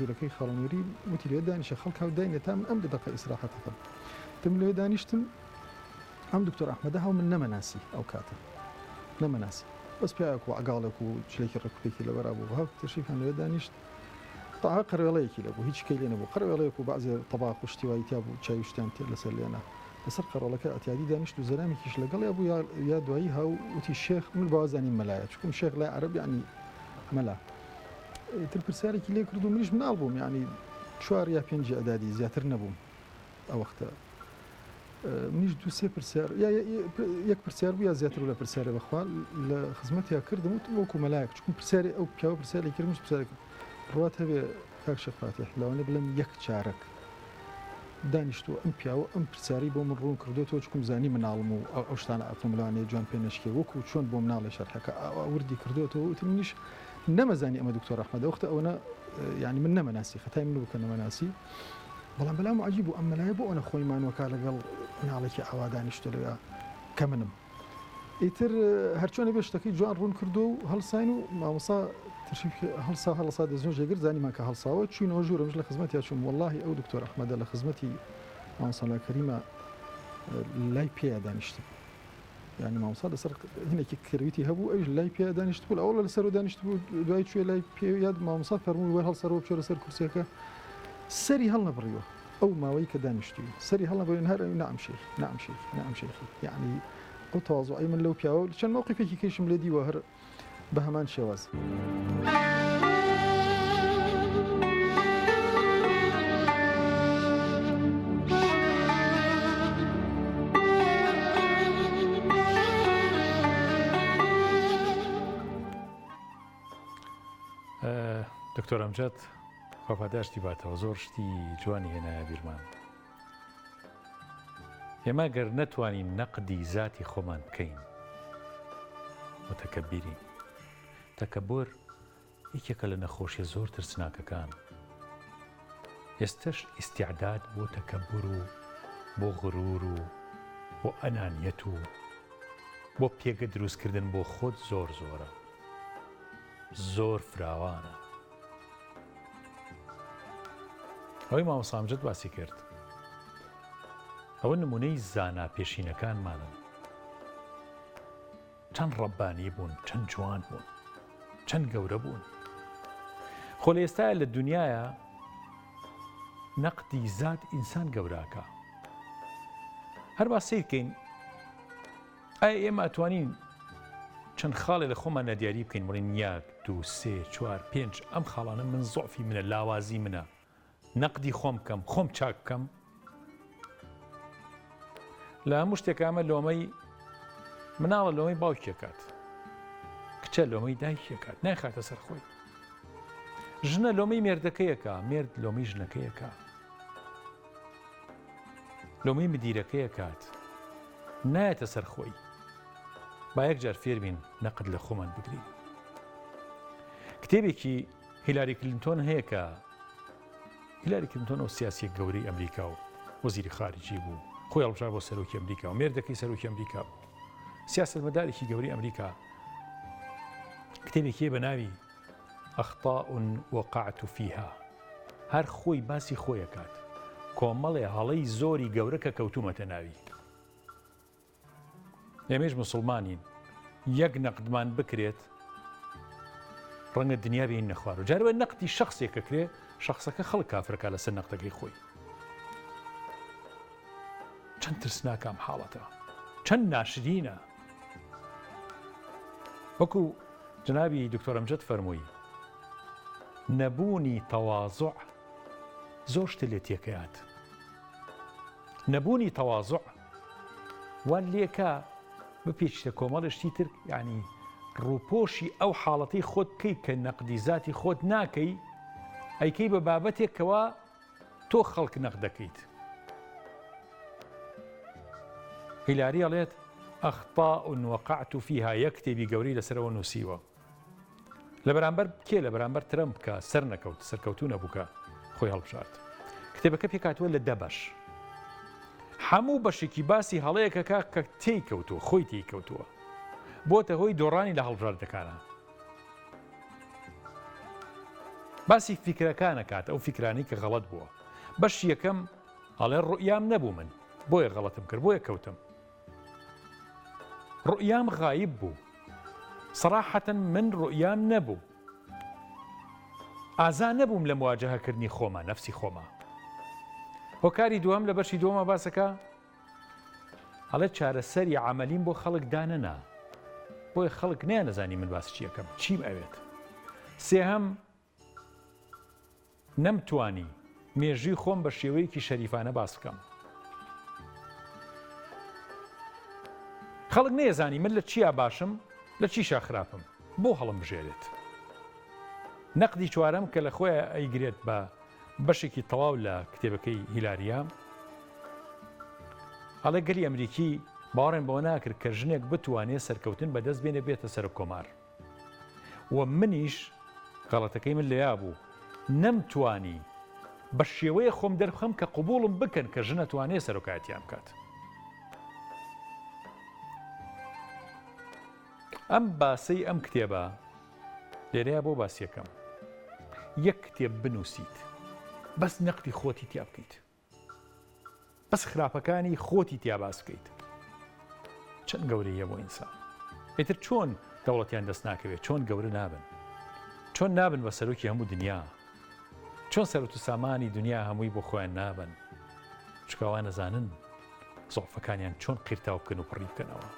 [SPEAKER 2] جوركي خالنوري متي دانيش خلك هاو داين تام ام دقه استراحتها تم لو دانيشتم ام دكتور احمد هاو من نمناسي او كاتب نمناسي بس بياك وعقالك وشليك ركبتك لورا ابو هاو تشريف ان دانيشت طاعه قرويليك لابو هيك كيلين ابو قرويليك وبعض طباخ واشتواي تابو شاي وشتان لسلينا بس قرولك اتيادي دانيشت وزلامي كيش لقال يا ابو يا دوي هاو وتي الشيخ من بوازاني ملايا شكون شيخ لا عرب يعني ملا ترپرسیارێکی لێ کرد و منیش مناڵ بووم یعنی 4 یا 5 ئەدادی زیاتر نەبووم ئەو وەختە منیش 2-3 پرسیار یا یەک پرسیار بوو یا زیاتر لە پرسیارە بەخوا لە خزمەتیا کردم و وەکو مەلایەک چون پرسیاری ئەو پیاوە پرسیاری کردمش پرسیارێک ڕوات هەبێ کاک شێخ فاتح لەوانە بڵێم یەک چارەک دانیشتووە ئەم پیاوە ئەم پرسیاری بۆ من ڕوون کردوێتەوە چکم زانی مناڵم و ئەو شتانە ئەفڵم لەوانەیە جوان پێ نەشکێ وەکو چۆن بۆ مناڵی شەرحەکە وردی کردوێتەوە وتم منیش نەمەزانی ئەمە دکتۆر ئەحمەد وەختە ئەوە یعنی من نەمەناسی خەتای من بوو کە نەمەناسی بەڵام بەلام عەجیب و ئەم مەلایە بۆ ئەوە خۆیمانوەکە لەگەڵ مناڵێکی ئاوا دانیشتووە لەوێ کە منم ئیتر هەرچۆنە بێ شتەکەی جوان ڕوون کردو و هەڵساین و مامۆسا تشریف هەڵسا دەزۆ ژێگر زانیمان کە هەڵساوە چوینەوە ژوورە لە خزمەتیا چووم وەڵڵاهی ئەو دکتۆر ئەحمەدە لە خزمەتی مامۆساڵا کەریمە لای پێیا دانیشتم يعني ما وصل لسر هنا كرويتي هبو ايش لاي بيا دانشت بول اول لسر دانشت بول دواي شوي لاي بيا ياد ما وصل فرمول وين هل سر بشر سر كرسيكا سري هل نبريو او ما ويك دانشتي سري هل نبريو نهار نعم شيخ نعم شيخ نعم شيخي يعني قطواز اي من لو بيا عشان موقفي كيش ملدي وهر بهمان شواز
[SPEAKER 1] دکتۆر ئەمجاد خۆپاداشتی باتەوە زۆر شتی جوانی هێنایە بیرمان ئێمە گەر نەتوانین نەقدی ذاتی خۆمان بکەین متەکەبیرین تەکەببر یەکێکە لە نەخۆشیە زۆر ترسناکەکان ئێستش ئیستیعداد بۆ تەکەببر و بۆ غرور و بۆ ئەنانیەت و بۆ پێگە دروستکردن بۆ خۆت زۆر زۆرە زۆر فراوانە ئەوەی مامۆستا ئەمجەد باسی کرد ئەوە نمونەی زانا پێشینەکانمانن چەند ڕەبانی بوون چەند جوان بوون چەند گەورە بوون خۆ لە ئێستاە لە دنیاە نەقدی زات ئینسان گەوراکە هەر با سیرکەین ئایا ئێمە ئەتوانین چەند خاڵێ لە خۆمان نەدیاری بکەین بڵێن 1 2 3 4 5 ئەم خاڵانە من زۆفی منە لاوازی منە نەقدی خۆم بکەم خۆم چاک بکەم لە هەموو شتێک ئەمە لۆمەی مناڵە لۆمەی باوکێکات کچە لۆمەی دایکێکات نایخاتە سەر خۆی ژنە لۆمەی مێردەکەیەکە مێرد لۆمەی ژنەکەیەکە لۆمەی مدیرەکەیەکات نایەتە سەر خۆی با یەکجار فێر بین نەقد لە خۆمان بگرین کتێبێکی هیلاری کلینتۆن هەیە کە هیلاری کلینتۆن ئەو سیاسیە گەورەی ئەمریکا و وەزیری خارجی بوو خۆی هەڵبژار بۆ سەرۆکی ئەمریکا و مێردەکەی سەرۆکی ئەمریکا بوو سیاسەتمەدارێکی گەورەی ئەمریکا کتێبێکی بە ناوی ئەخطاء وقعت فيها هەر خۆی باسی خۆیەکات کۆمەڵێ هەڵەی زۆری گەورە کە کەوتومەتە ناوی ئێمەش مسلمانین یەک نەقدمان بکرێت ڕەنگە دنیا بێین نەخوار و جاربە نەقدی شخصێکە کرێ شخصەکە خەڵک کافرەکە لەسەر نەقدەکەی خۆی چەند ترسناکەم حاڵەتە چەند ناشرینە وەکو جنابی دکتۆر ئەمجەد فەرمووی نەبوونی تەواضع زۆر شتە لێ تێکەیات نەبوونی تەواضع وان لێکە بپێچیتە کۆمەڵشتی تر یعنی ڕووپۆشی ئەو حاڵەتی خۆت بکەی کە نەقدی ذاتی خۆت ناکەی ئەیکەی بە بابەتێکەوە تۆ خەڵک نەقد دەکەیت هیلاری ئەڵێت ئەخطاء وقعت فيها یەک کتێبی گەورەی لەسەرەوە نووسیوە لە بەرامبەر کێ لە بەرامبەر ترەمپ کە سەر نەکەوت سەرکەوتوو نەبووکە خۆی هەڵبژارد کتێبەکە پێکاتوە لە 10 بەش هەموو بەشێکی باسی هەڵەیەکەکە کە تێی کەوتووە خۆی تێی کەوتووە بۆتە هۆی دۆڕانی لە هەڵبژاردەکانە باسی فیکرەکانەکات ئەو فیکرانی کە غەڵەت بووە بەش یەکەم ئەڵێ ڕوئیام نەبوو من بۆیە غەڵەتم کرد بۆیە کەوتم ڕوئیام غایب بوو صراحەتەن من ڕوئیام نەبوو ئازا نەبووم لە مواجهەکردنی خۆمە نەفسی خۆمە هۆکاری دووەم لە بەشی دووەمە باسەکە ئەڵێ چارەسەری عەمەلیم بۆ خەڵک دانەنا بۆیە خەڵک نەیانەزانی من باس چیەکەم چیم ئەوێت سێهەم نەمتوانی مێژووی خۆم بە شێوەیەکی شەریفانە باس بکەم خەڵک نەیەزانی من لە چیا باشم لە چیشا خراپم بۆ هەڵم بژێرێت نەقدی چوارەم کە لە خۆی ئەیگرێت بە بەشێکی تەواو لە کتێبەکەی هیلاریە ئەڵێ گەلی ئەمریکی باوەڕێن بەوە ناکرد کە ژنێک بتوانێت سەرکەوتن بەدەست بێنێ بێتە سەر کۆمار و منیش غەڵەتەکەی من لێیا بوو نەمتوانی بە شێوەیە خۆم دەربخەم کە قبوڵم بکەن کە ژنە توانێت سەرۆکایەتیان بکات ئەم باسەی ئەم کتێبە لێرەیە بۆ باسیەکەم یەک کتێب بنووسیت بەس نەقدی خۆتی تیا بکەیت بەس خراپەکانی خۆتی تیا باس بکەیت چەند گەورەیە بۆ ئینسان ئێتر چۆن دەوڵەتیان دەست ناکەوێت چۆن گەورە نابن چۆن نابن بە سەرۆکی هەموو دنیا چۆن سەرۆت و سامانی دنیا هەمووی بۆ خۆیان نابن چکاوان نەزانن زۆفەکانیان چۆن قیرتاو بکەن و پڕی بکەنەوە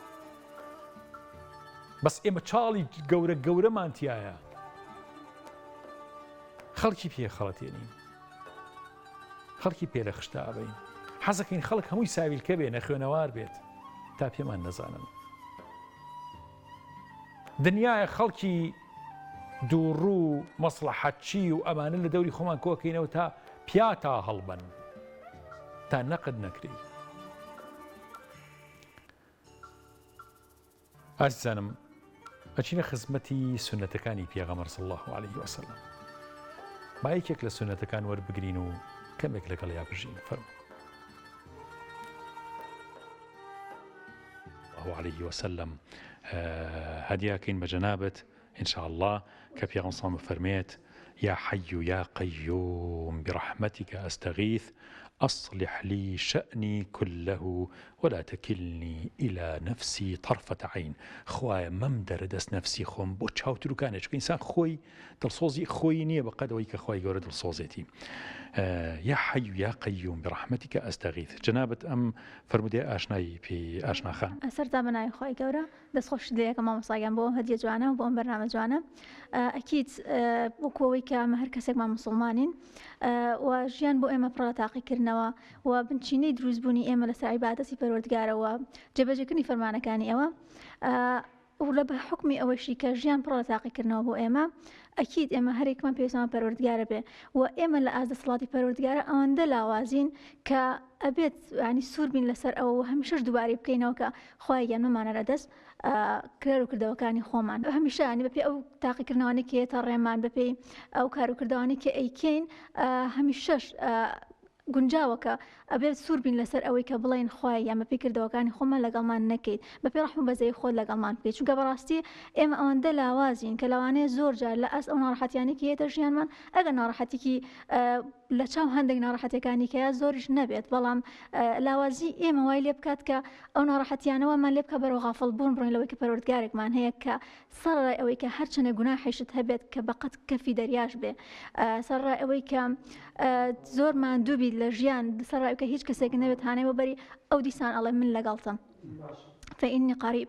[SPEAKER 1] بەس ئێمە چاڵی گەورە گەورەمان تایە خەڵکی پێ خەڵەتێنین خەڵکی پێ لە خشتا ئەبین حەزەکەین خەڵک هەمووی ساویلکە بێ نەخوێنەوار بێت تا پێمان نەزانن دنیاە خەڵکی دووڕوو مەسلحەتچی و ئەمانە لە دەوری خۆمان کۆکەینەوە تا پیا تا هەڵبەن تا نەقد نەکری ئازیزانم ئەچینە خزمەتی سونەتەکانی پێغەمبەر صلی الله عليه وسلم با یەکێک لە سونەتەکان وەربگرین و کەمێک لەگەڵ یا بژین فەرموو الله عليه وسلم هەدیاکەین بە جەنابەت إن شاء الله كبير صام فرميت يا حي يا قيوم برحمتك أستغيث أصلح لي شأني كله ولا تكلني إلى نفسي طرفة عين خوايا ممدر دس نفسي خوم بو تشاوترو كانش إنسان خوي دلصوزي خوي نية بقد ويك خوي جورد دلصوزيتي يا حي يا قيوم برحمتك أستغيث جنابة أم فرمودي آشناي في آشنا خان
[SPEAKER 3] أسرت بناي خوي جورا دس خوش ديك ما مصايم بو هدية جوانا وبو برنامج جوانا أكيد بوكوي كمهر كسك مع مسلمانين وجيان بو إما براتاقي كرنوا وبنشيني دروز بوني إما لسر عبادتي پروردگار و جبهجكني فرمانكاني أوا ولا بحكمي أول شيء كجيان براتاقي كرنوا بو إما أكيد إما هريك ما بيسمى پروردگار به وإما لأزد صلاة پروردگار أوان دلاوازين كأبيت يعني سور بين لسر أو هميشش دوباري بكينا وكا خواهيان ممانا ردس كرارو كردوكاني خومان هميشه يعني ببي أو تاقي كرنواني كي ترمان ببي أو كارو كردواني كي أيكين هميشش گونجاوەکە ئەبێت سوور بین لەسەر ئەوەی کە بڵێن خۆی یامە پێکردەوەکانی خۆمان لەگەڵمان نەکەیت بەپێ ڕەحم و بەزەی خۆت لەگەڵمان بکەیت چونکە بەڕاستی ئێمە ئەوەندە لاوازین کە لەوانەیە زۆر جار لە ئەس ئەو ناڕەحەتیانێکی هەیەتە ژیانمان ئەگەر ناڕەحەتێکی لە چاو هەندێک ناڕەحەتەکانی کەیا زۆریش نەبێت بەڵام لاوازی ئێمە وای لێ بکات کە ئەو ناڕەحەتیانەوەمان لێ بکە بەرەو غافڵ بوون بڕۆین لەوەی کە پەروەردگارێکمان هەیە کە سەرڕای ئەوەی کە هەرچەنە گوناحیشت هەبێت کە بەقەت کەفی دەریاش بێ سەرڕای ئەوەی کە زۆر ماندوو بیت لە ژیان سەرڕای کە هیچ کەسێک نەبێت هانەی بەری ئەو دیسان ئەڵێ من لەگەڵتم فإني قريب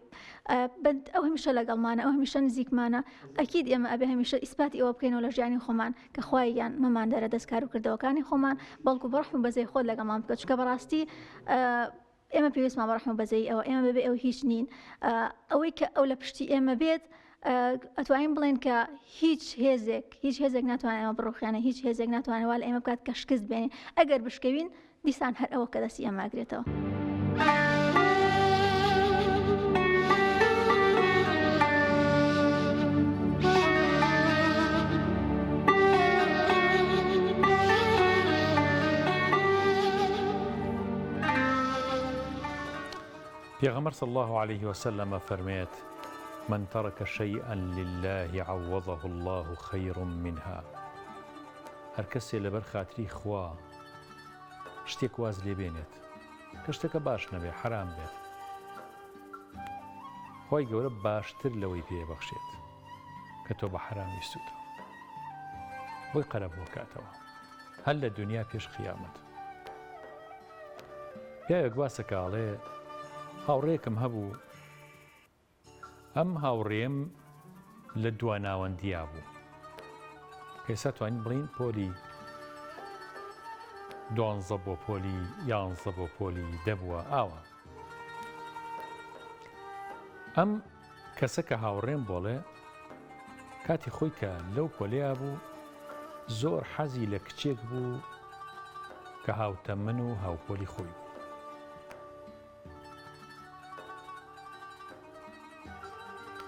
[SPEAKER 3] ئەو هەمیشە لەگەڵمانە ئەو هەمیشە نزیکمانە ئەکید ئێمە ئەبێ هەمیشە ئیسپاتی ئەوە بکەینەوە لە ژیانی خۆمان کە خوایان مەمان دەرە دەستکار و کردەوەکانی خۆمان بەڵکو بەڕەحم و بەزەی خۆت لەگەڵمان بکە چونکە بەڕاستی ئێمە پێویستمان بەڕەحم و بەزەی ئەوە ئێمە ببێ ئەو هیچ نین ئەوەی کە ئەو لە پشتی ئێمە بێت ئەتوانین بڵێن کە هیچ هێزێک ناتوانێت ئەمە بڕوخیانە هیچ هێزێک ناتوانێت وا لە ئێمە بکات کە شکست بێنین ئەگەر بشکەوین دیسان هەر ئەوە کە دەستی ئەماگرێتەوە.
[SPEAKER 1] پێغەمبەر صلی الله عليه وسلم فەرمێت من ترك شيئا لله عوضه الله خير منها هەر کەسێ لەبەر خاتری خوا شتێک واز لێ بێنێت کە شتەکە باش نەبێ حرام بێت خۆی گەورە باشتر لەوەی پێبەخشێت کە تۆ بە حرام ویستوتەوە بۆی قەرەب بۆکاتەوە هەر لە دنیا پێش قیامەت. پیاوێک واسەکاڵێ هاوڕێکم هەبوو ئەم هاوڕێم لە دواناوەندیا بوو ئێستا توانین بڵین پۆلی 12 بۆ پۆلی 11 بۆ پۆلی 10 بووە ئاوە ئەم کەسە کە هاوڕێم بۆڵێ کاتی خۆی کە لەو پۆلەیە بوو زۆر حەزی لە کچێک بوو کە هاوتەمەن و هاوپۆلی خۆی بوو.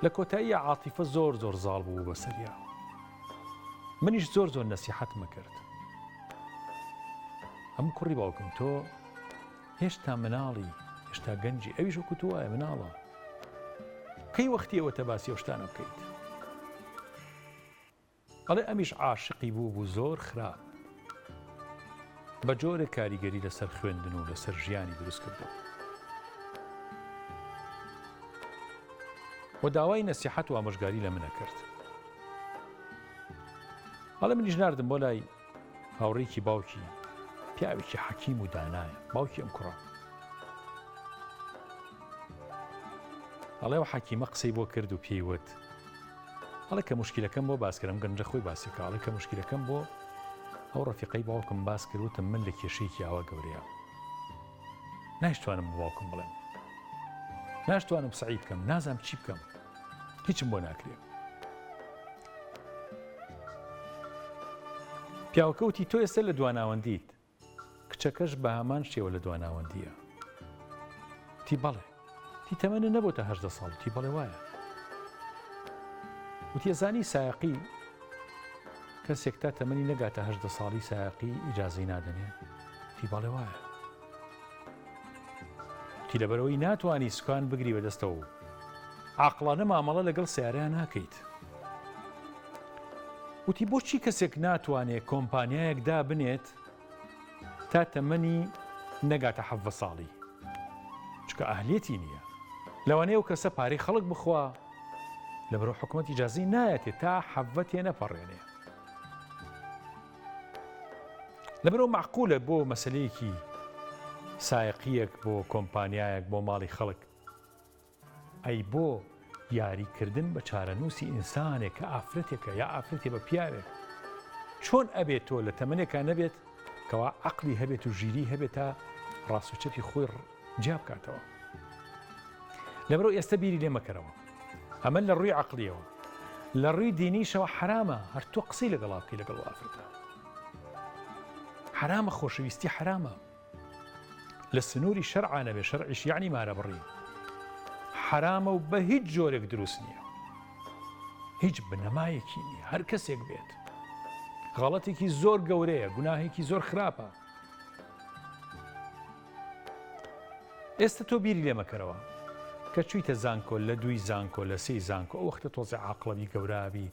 [SPEAKER 1] لە کۆتاییە عاتیفە زۆر زاڵ بوو بەسەریا منیش زۆر نەسیحەتمە کرد ئەم کوڕی باوکم تۆ هێشتا مناڵی هێشتا گەنجی ئەویش وەکو تۆ وایە مناڵە کەی وەختی ئەوە تەباسی ئەو شتانە بکەیت ئەڵێ ئەمیش عاشقی بوو زۆر خراپ بە جۆرە کاریگەری لەسەر خوێندن و لەسەر ژیانی دروست کردەوە و داوای نەسیحەت و ئامۆژگاری لە منە کرد. هەڵە منیش ناردم بۆ لای هاوڕێکی باوکی پیاوێکی حەکیم و دانایە باوکی ئەم کوڕە هەڵێ و حەکیمە قسەی بۆ کرد و پێیوت هەڵە کە مشکلەکەم بۆ باسکردم گەنجە خۆی باسیکە هەڵێ کە مشکلەکەم بۆ ئەو ڕەفیقەی باوکم باس کردوتم من لە کێشەیەکی ئاوا گەورەیە نایشتوانم بە باوکم بڵێم ناشتوانم سعی بکەم نازام چی بکەم هیچم بۆ ناکرێ پیاوەکەوتی تۆ ئێستا لە دواناوەندیت کچەکەش بە هەمان شێوە لە دواناوەندیە تی بەڵێ تی تەمەنە نەبووتە 18 ساڵ تی بەڵێ وایە وتی ئەزانی سایقی کەسێک تا تەمەنی نەگاتە 18 ساڵی سایقی ئیجازەی نادەنێ تی بەڵێ وایە تی لەبەرەوەی ناتوانی سوکان بگری بەدەستەوە عاقڵانە مامەڵە لەگەڵ سیارەیان ناکەیت وتی بۆچی کەسێک ناتوانێت کۆمپانیایەک دابنێت تا تەمەنی نەگاتە 17 ساڵی چکە ئەهلیەتی نییە لەوانەیە و کەسە پارەی خەڵک بخوا لەبەرەوە حکوومەت ئیجازەی نایەتێت تا 17 تێ نەپەڕێنێ لەبەرەوە معقولە بۆ مەسەلەیەکی سایقیەک بۆ کۆمپانیایەک بۆ ماڵی خەڵک ئەی بۆ یاریکردن بە چارەنووسی ئینسانێک کە ئافرەتێکە یا ئافرەتێ بە پیاوێک چۆن ئەبێت تۆ لە تەمەنێکە نەبێت کەوا عەقلی هەبێت و ژیری هەبێت تا ڕاستوچەپی خۆی جیا بکاتەوە لەبەرەوە ئێستا بیری لێ مەکەرەوە ئەمە لە ڕووی عەقلیەوە لە ڕووی دینیشەوە حرامە هەر تۆ قسەی لەگەڵا بکەی لەگەڵ ئافرەتە حرامە خۆشەویستی حرامە لە سنووری شەرعانە بێ شەرعیش یعنی مارە بڕی حرامە و بە هیچ جۆرێک دروست نییە هیچ بنەمایەکی نییە هەر کەسێک بێت غەڵەتێکی زۆر گەورەیە گوناهێکی زۆر خراپە ئێستا تۆ بیری لێ مەکەرەوە کە چوویتە زانکۆ لە 2 زانکۆ لە 3 زانکۆ ئەو وەختە تۆزی عاقڵەبی گەورابی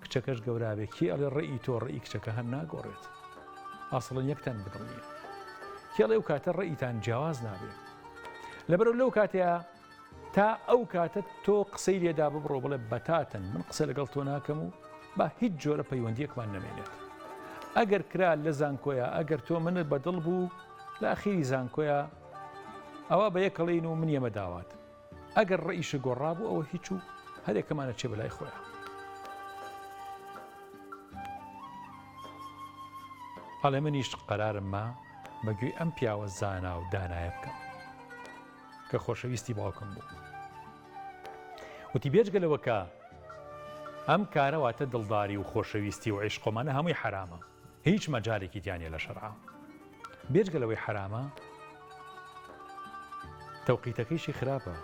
[SPEAKER 1] کچەکەش گەورابێ کی ئەڵێ ڕێی تۆ ڕێی کچەکە هەر ناگۆڕێت ئاسڵن یەکتان بدڵنیە کێڵێ ئەو کاتە ڕێیتان جیاواز نابێت لەبەرەوە لەو کاتەیە تا ئەو کاتە تۆ قسەی لێدا ببڕۆ بڵێ بەتاتن من قسە لەگەڵ تۆ ناکەم و با هیچ جۆرە پەیوەندیەکمان نەمێنێت ئەگەر کرا لە زانکۆیە ئەگەر تۆ منت بەدڵ بوو لە ئاخیری زانکۆیە ئەوە بە یەکەڵین و من یەمە داوات ئەگەر ڕئیشە گۆڕابوو ئەوە هیچ و هەرێکەمانە چێ بەلای خۆیان هەڵێ منیش قەرارم ما بەگوێی ئەم پیاوە زانا و دانایە بکەم کە خۆشەویستی باوکم بوو وتی بێجگەلەوە کە ئەم کارەواتە دڵداری و خۆشەویستی و عیشقۆمانە هەمووی حرامە هیچ مەجارێکی دیانێ لە شەرعا بێجگەلەوەی حرامە تەوقیتەکەیشی خراپە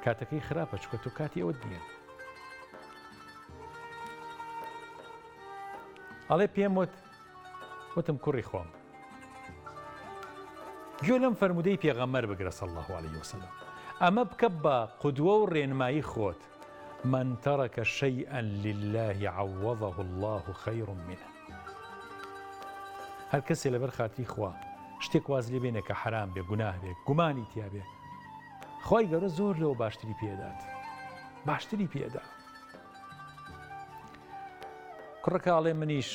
[SPEAKER 1] کاتەکەی خراپە چکە تۆ کاتی ئەوت نییە ئەڵێ پێم وتم کوڕی خۆم گوێ لەم فەرمودەی پێغەمبەر بگرە صلی الله عليه وسلم ئەمە بکە بە قودوە و ڕێنمایی خۆت من ترك شيئا لله عوضه الله خير منه هەر کەسێ لەبەر خاتری خوا شتێک واز لێ بێنێ کە حرام بێ گوناه بێ گومانی تیا بێ خۆی گەورە زۆر لەوە باشتری پێدات باشتری پێدا کوڕەکەڵێ منیش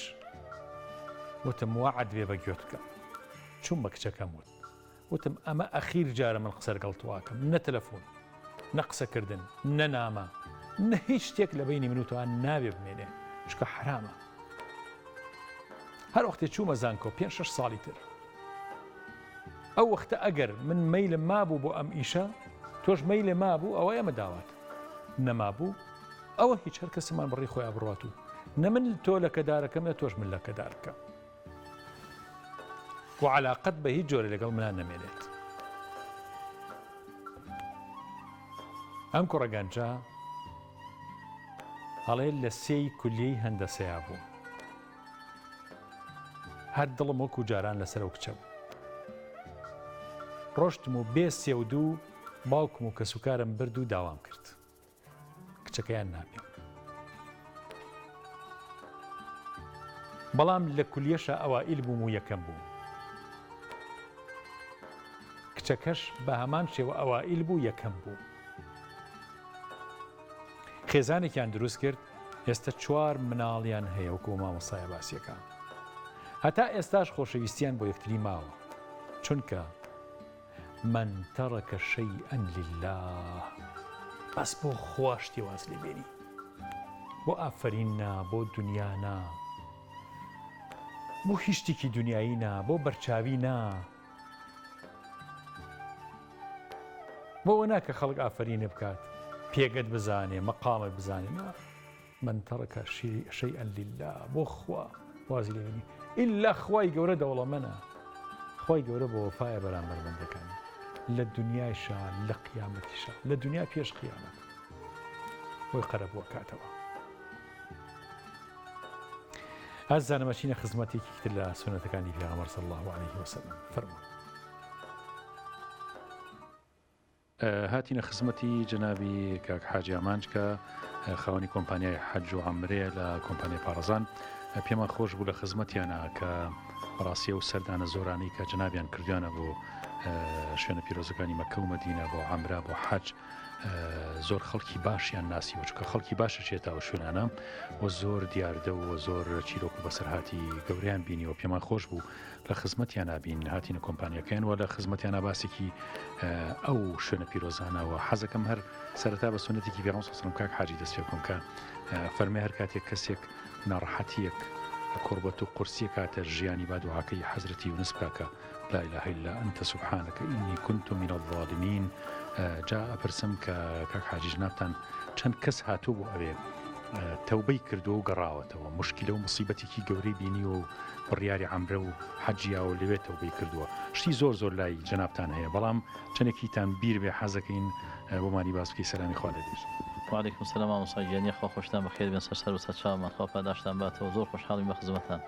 [SPEAKER 1] وتم وعد بێ بە گوێت بکەم چوون بە کچەکەم وتم ئەمە ئەخیر جارە من قسە لەگەڵ تواکەم نە تەلەفۆن نە قسەکردن نە نامە نە هیچ شتێک لە بینی من و تۆیان نابێ بمێنێ چکە حرامە هەر وەختێ چوومە زانکۆ 5-6 ساڵی تر ئەو وەختە ئەگەر من مەیلم مابوو بۆ ئەم ئیشە تۆش مەیلێ مابوو ئەوە ئەمە داوات نەمابوو ئەوە هیچ هەر کەسمان بڕی خۆیان بڕات و نە من تۆ لە کەدارەکەم نە تۆش من لە کەدارەکەم و علاقەت بە هیچ جۆرە لەگەڵ منان نەمێنێت ئەم کوڕەگەنجە هەڵێ لە 3 کولیەی هەندەسەیا بوو هەر دڵم وەکو جاران لەسەر ئەو کچە بوو ڕۆشتم و بێ 32 باوکم و کەسوکارم برد و داوام کرد کچەکەیان ناپێم بەڵام لە کولیەشە ئەوائیل بووم و یەکەم بوو کچەکەش بە هەمان شێوە ئەوائیل بوو یەکەم بوو خێزانێکیان دروست کرد ئێستا 4 مناڵیان هەیە وەکو مامۆستایە باسیەکان هەتا ئێستاش خۆشەویستیان بۆ یەکتری ماوە چونکە من ترك شيئا لله بەس بۆ خوا شتی واز لێ بێنی بۆ ئافریننا بۆ دنیانا بۆ هیچ شتێکی دنیایی نا بۆ بەرچاوی نا بۆ ناکە خەڵک ئافرینە بکات پێگەت بزانێ مەقامت بزانێ نا من ترك شيئا لله بۆ خوا واز لێ بێنی ئیلا خوای گەورە دەوڵەمەنە خوای گەورە بۆ وەفایە بەرامبەر بەندەکانی لە دنیایشە لە قیامەتیشە لە دنیا پێش قیامەت بۆی قەرە بووە کاتەوە ئازانە مەچینە خزمەتێکی تر لە سونەتەکانی پێغەمبەر صلی الله عليه وسلم فەرمووی هاتینە خزمەتی جەنابی کاک حاجی ئامانج کە خاوەنی کۆمپانیای حەج و عەمرەیە لە کۆمپانیای پارەزان پێمان خۆش بوو لە خزمەتیانە کە ڕاستیە و سەردانە زۆرانەی کە جەنابیان کردویانە بۆ شوێنە پیرۆزەکانی مەکە و مەدینە بۆ عەمرە بۆ حەج زۆر خەڵکی باشیان ناسیوە چکە خەڵکی باشە چێتاوە شوێنانە و زۆر دیاردە و زۆر چیرۆک و بەسەرهاتی گەوریان بینیەوە پێمان خۆش بوو لە خزمەتیان نبین هاتینە کۆمپانیەکەیان و لە خزمەتیانە باسێکی ئەو شوێنە پیرۆزانەوە حەزەکەم هەر سەرەتا بە سنەتێکی پێغەمبەر صلی الله علیه و سلم کاک حاجی دەست پێ بکەم کە فەرمێ هەر کاتێک کەسێک ناڕەحەتیەک کوربەت و قورسی کاتە ژیانی با دوعاکەی حەزرەتی یونس بکە لا إله إلا أنت سبحانك إني كنت من الظالمين جاء پرسم کە کاک حاجی جنابتان چەند کەس هاتوو بۆ ئەوێ تەوبەی کردو و گەڕاوەتەوە مشکلە و مصیبەتێکی گەورەی بینی و بڕیاری عەمرە و حەجیا و لەوێ تەوبەی کردووە شتی زۆر لای جنابتان هەیە بەڵام چەندێکیتان بیر بێ حەزەکەین بۆمانی باس بکەی سەلامی خوا لەدەست
[SPEAKER 4] وعلیکم السلام مامۆستا گیانی خۆ خۆشتان بەخێر بێن سەر و سەرچاومان خوا پاداشتان باتەوە زۆر خۆشحاڵیم بە خزمەتان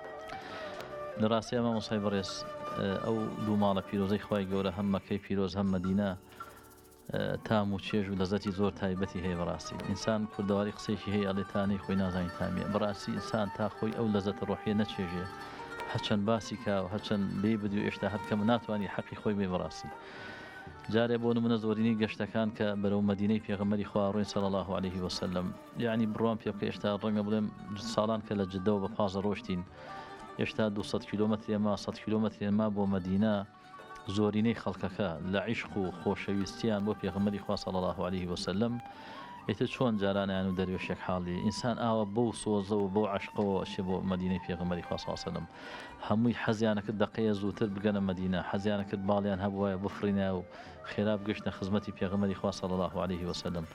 [SPEAKER 4] لراسی ئەمە مۆسای بەڕێز ئەو دوو ماڵە پیرۆزەی خوای گەورە هەم مەکەی پیرۆز هەم مەدینە تام و چێژ و لەزەتی زۆر تایبەتی هەیە بەڕاستی ئینسان کوردەواری قسەیەکی هەیە ئەڵێتانەی خۆی نازانی تامیە بەڕاستی ئینسان تا خۆی ئەو لەزەتە ڕۆحیە نەچێژێ هەچەند باسی کا و هەچەند لێ بدی و ئێشتا هەرکەم ناتوانانی حەقی خۆی بێ بەڕاستی جارێ بۆ نمونە زۆرینەی گەشتەکان کە بەرەو مەدینەی پێغەمبەری خوا ڕۆین صلی الله عليه وسلم یعنی بڕوان پێ بکە ئێشتا ڕەنگە بڵێم ساڵان کە لە جدەوە بە پازە ڕۆشتین ئێشتا 200 کیلۆمەتر ئێمە 100 کیلۆمەتر ئێمە بۆ مەدینە زۆرینەی خەڵکەکە لە عیشق و خۆشەویستیان بۆ پێغەمبەری خوا صلی الله عليه وسلم ئێتە چۆن جارانیان و دەروێشێک حاڵی ئینسان ئاوە بەو سۆزە و بۆ عشقەوە ئەچێ بۆ مەدینەی پێغەمبەری خوا صلی الله عليه وسلم هەمووی حەزیانەکرد دقەیە زووتر بگەنە مەدینە حەزیانەکرد باڵیان هەبووایە بفڕینە و خێرا بگەشتە خزمەتی پێغەمبەری خوا صلی الله عليه وسلم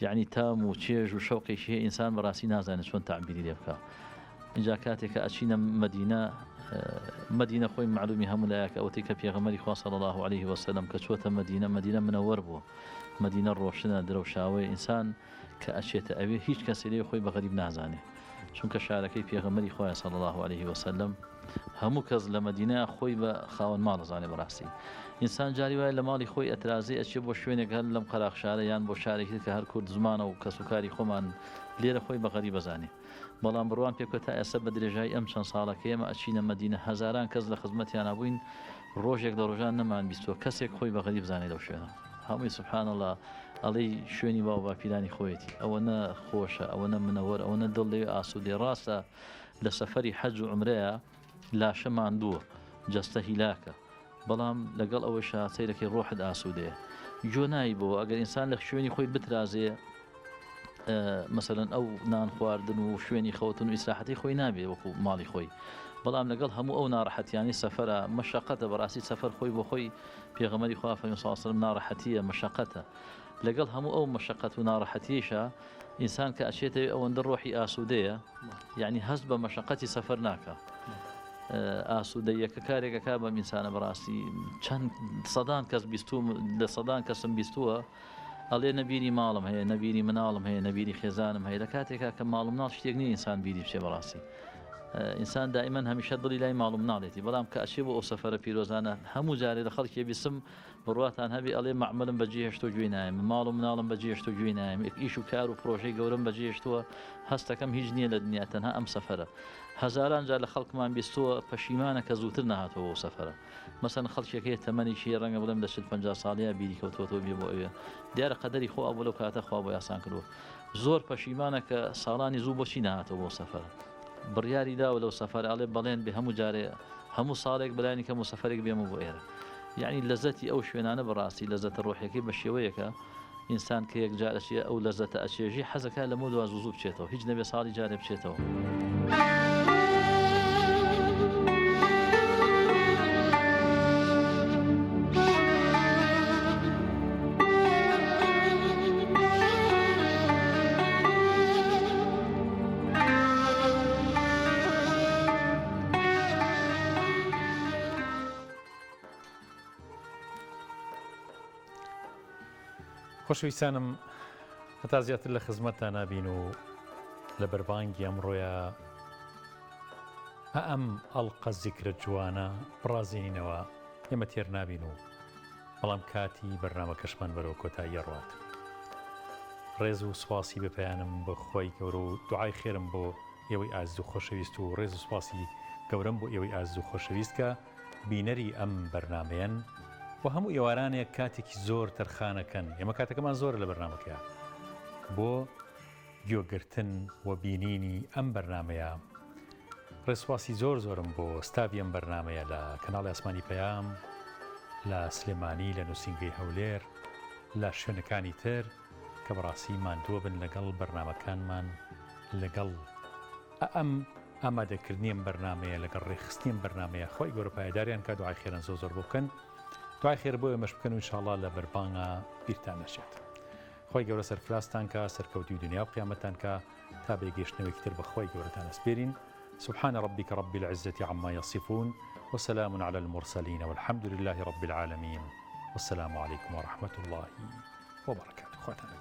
[SPEAKER 4] یعنی تام و چێژ و شەوقێکی هەیە ئینسان بەڕاستی نازانێت چۆن تعبیری لێ بکە اینجا کاتێککە ئەچینە مەدینە خۆی معلومی هەموو لایەکە ئەوەی کە پێغەمبەری خوا صلی الله عليه وسلم کە چۆتە مەدینە منەوەر بووە مەدینە ڕۆشنە درەوشاوی ئینسان کە ئەچێتە ئەوێ هیچ کەسێ لێ خۆی بە غەریب نازانێ چونکە شارەکەی پێغەمبەری خوا صلی الله عليه وسلم هەموو کەس لە مەدینە خۆی بە خاوەن ماڵ دەزانێ بەڕاستی ئینسان جاری وایە لە ماڵی خۆی ئەترازی ئەچێ بۆ شوێنێک هەر لەم قەراق شارە یان بۆ شارێکی کە هەر کورد زمانە و کەسوکاری خۆمان لێرە خۆی بە غەریب بزانێ بەڵام بڕوان پێکە تا ئێستا بە درێژایی ئەم چەند ساڵەکە ئێمە ئەچینە مەدینە هەزاران کەس لە خزمەتیان نبووین ڕۆژێک لە ڕۆژان نەمان بیستوە کەسێک خۆی بە غەریب بزانێ لەو شوێنە هەمووی سبحان الله ئەڵێ شوێنی باو باپیرانی خۆیەتی ئەوە نە خۆشە ئەوە نە منەوەر ئەوە نە دڵ لێ ئاسوودێ ڕاستە لە سەفەری حەج و عومرەیە لاشە ماندووە جەستە هیلاکە بەڵام لەگەڵ ئەوەی سەیرەکەی ڕۆحت ئاسوودەیە جۆ نایی بۆ ئەگەر ئینسان لە شوێنی خۆی بترازێ مثلەن ئەو نان خواردن و شوێنی خەوتن و ئیسراحەتی خۆی نابێ وەکو ماڵی خۆی بەڵام لەگەڵ هەموو ئەو ناڕەحەتیانی سەفەرە مەشەقەتە بەڕاستی سەفەر خۆی بۆ خۆی پێغەمبەری خوا فەرمووی صلی الله علیه و سلم ناڕەحەتیە مەشەقەتە لەگەڵ هەموو ئەو مەشەقەت و ناڕەحەتیشە ئینسان کە ئەچێتەوە ئەوەندە ڕۆحی ئاسوودەیە یعنی هەست بە مەشەقەتی سەفەر ناکە ئاسوودەیەکە کارێکەکە بەم ئینسانە بەڕاستی چەند سەدان کەس بیستوم لە سەدان کەسم بیستووە ئەڵێ نەبیری ماڵم هەیە نەبیری مناڵم هەیە نەبیری خێزانم هەیە لە کاتێکا کە ماڵم ناڵ شتێک نیە ئینسان بیری بچێ بەڕاستی ئینسان دائیمەن هەمیشە دڵی لای ماڵم ناڵێتی بەڵام کە ئەچێ بۆ ئەو سەفەرە پیرۆزانە هەموو جارێ لە خەڵکی بیسم بڕواتان هەبی ئەڵێ معمەلم بەجێ هێشتۆ گوێ نایم ماڵم مناڵم بەجێ هێشتۆ گوێ نایم ئیش و کار و پرۆژەی گەورم بەجێ هێشتووە هەستەکەم هیچ نییە لە دنیا تەنها ئەم سەفەرە هەزاران جار لە خەڵکمان بیستووە پەشیمانە کە زووتر نهاتەوە بۆ سەفەرە مەسەن خەڵکێک تەمەنیشی ڕەنگە بڵێم لە 40-50 ساڵەیە بیری کەوتوەوە بێ بۆ ئەوێ دیارە قەدەری خۆ ئەو لەو کاتە خوا بۆ یاسان کردووە زۆر پەشیمانە کە ساڵانی زوو بۆچی نهاتەوە بۆ سەفەرە بڕیاری داوە لەو سەفەر ئەڵێ بەڵێن بێ هەموو جارێ هەموو ساڵێک بەلایانی کەم و سەفەرێک بێمە بۆ ئێرە یعنی لەزەتی ئەو شوێنانە بەڕاستی لەزەتە ڕۆحیەکەی بە شێوەیەکە ئینسان کە یەک جار ئەچێ ئەو لەزەتە ئەچێژی حەزەکە لە مۆ زوو بچێتەوە هیچ نەبێ ساڵی جارێ بچێتەوە
[SPEAKER 1] خۆشەویستانم هەتا زیاتر لە خزمەتتان نابین و لە بەربانگی ئەمڕۆیە ئەم ئەڵقە زیکرە جوانە بڕازێنینەوە ئێمە تێر نابین و بەڵام کاتی بەرنامەکەشمان بەرەوە کۆتایی ڕات ڕێز و سواسی بەپیانم بە خۆی گەورە و دوعای خێرم بۆ ئێوەی ئاز و خۆشەویست و ڕێز و سواسی گەورەم بۆ ئێوەی ئاز و خۆشەویست کە بینەری ئەم بەرنمەیەن و هەموو ئێوارانێک کاتێکی زۆر تەرخانەکەن ئێمە کاتەکەمان زۆر لە بەرنمەکەیە بۆ گوێگرتن و بینینی ئەم بەرنمەیە ڕێسواسی زۆرم بۆ ستاوی ئەم بەرنمەیە لە کەناڵی ئاسمانی پەیام لە سلێمانی لە نووسینگەی هەولێر لە شوێنەکانی تر کە بەڕاستی ماندووە بن لەگەڵ بەرنمەکانمان لەگەڵ ئەم ئامادەکردنی ئەم بەرنمەیە لەگەڵ ڕێخستنی ئەم بەرنمەیە خۆی گەورە پایداریان کە دوعای خێرن زۆر بۆ بکەن دوای خێر بۆ ئێمەش بکەن و ئینشاءڵڵا لە بەربانگە بیرتان نەچێت خۆی گەورە سەرفراستان کە سەرکەوتی و دنیا و قیامەتان کە تا بێگەشتنەوەی تر بە خۆی گەورەتان ئەسپێرین سبحان ربك رب العزة عما يصفون وسلام على المرسلين والحمد لله رب العالمين والسلام عليكم ورحمة الله وبركاته خواتنا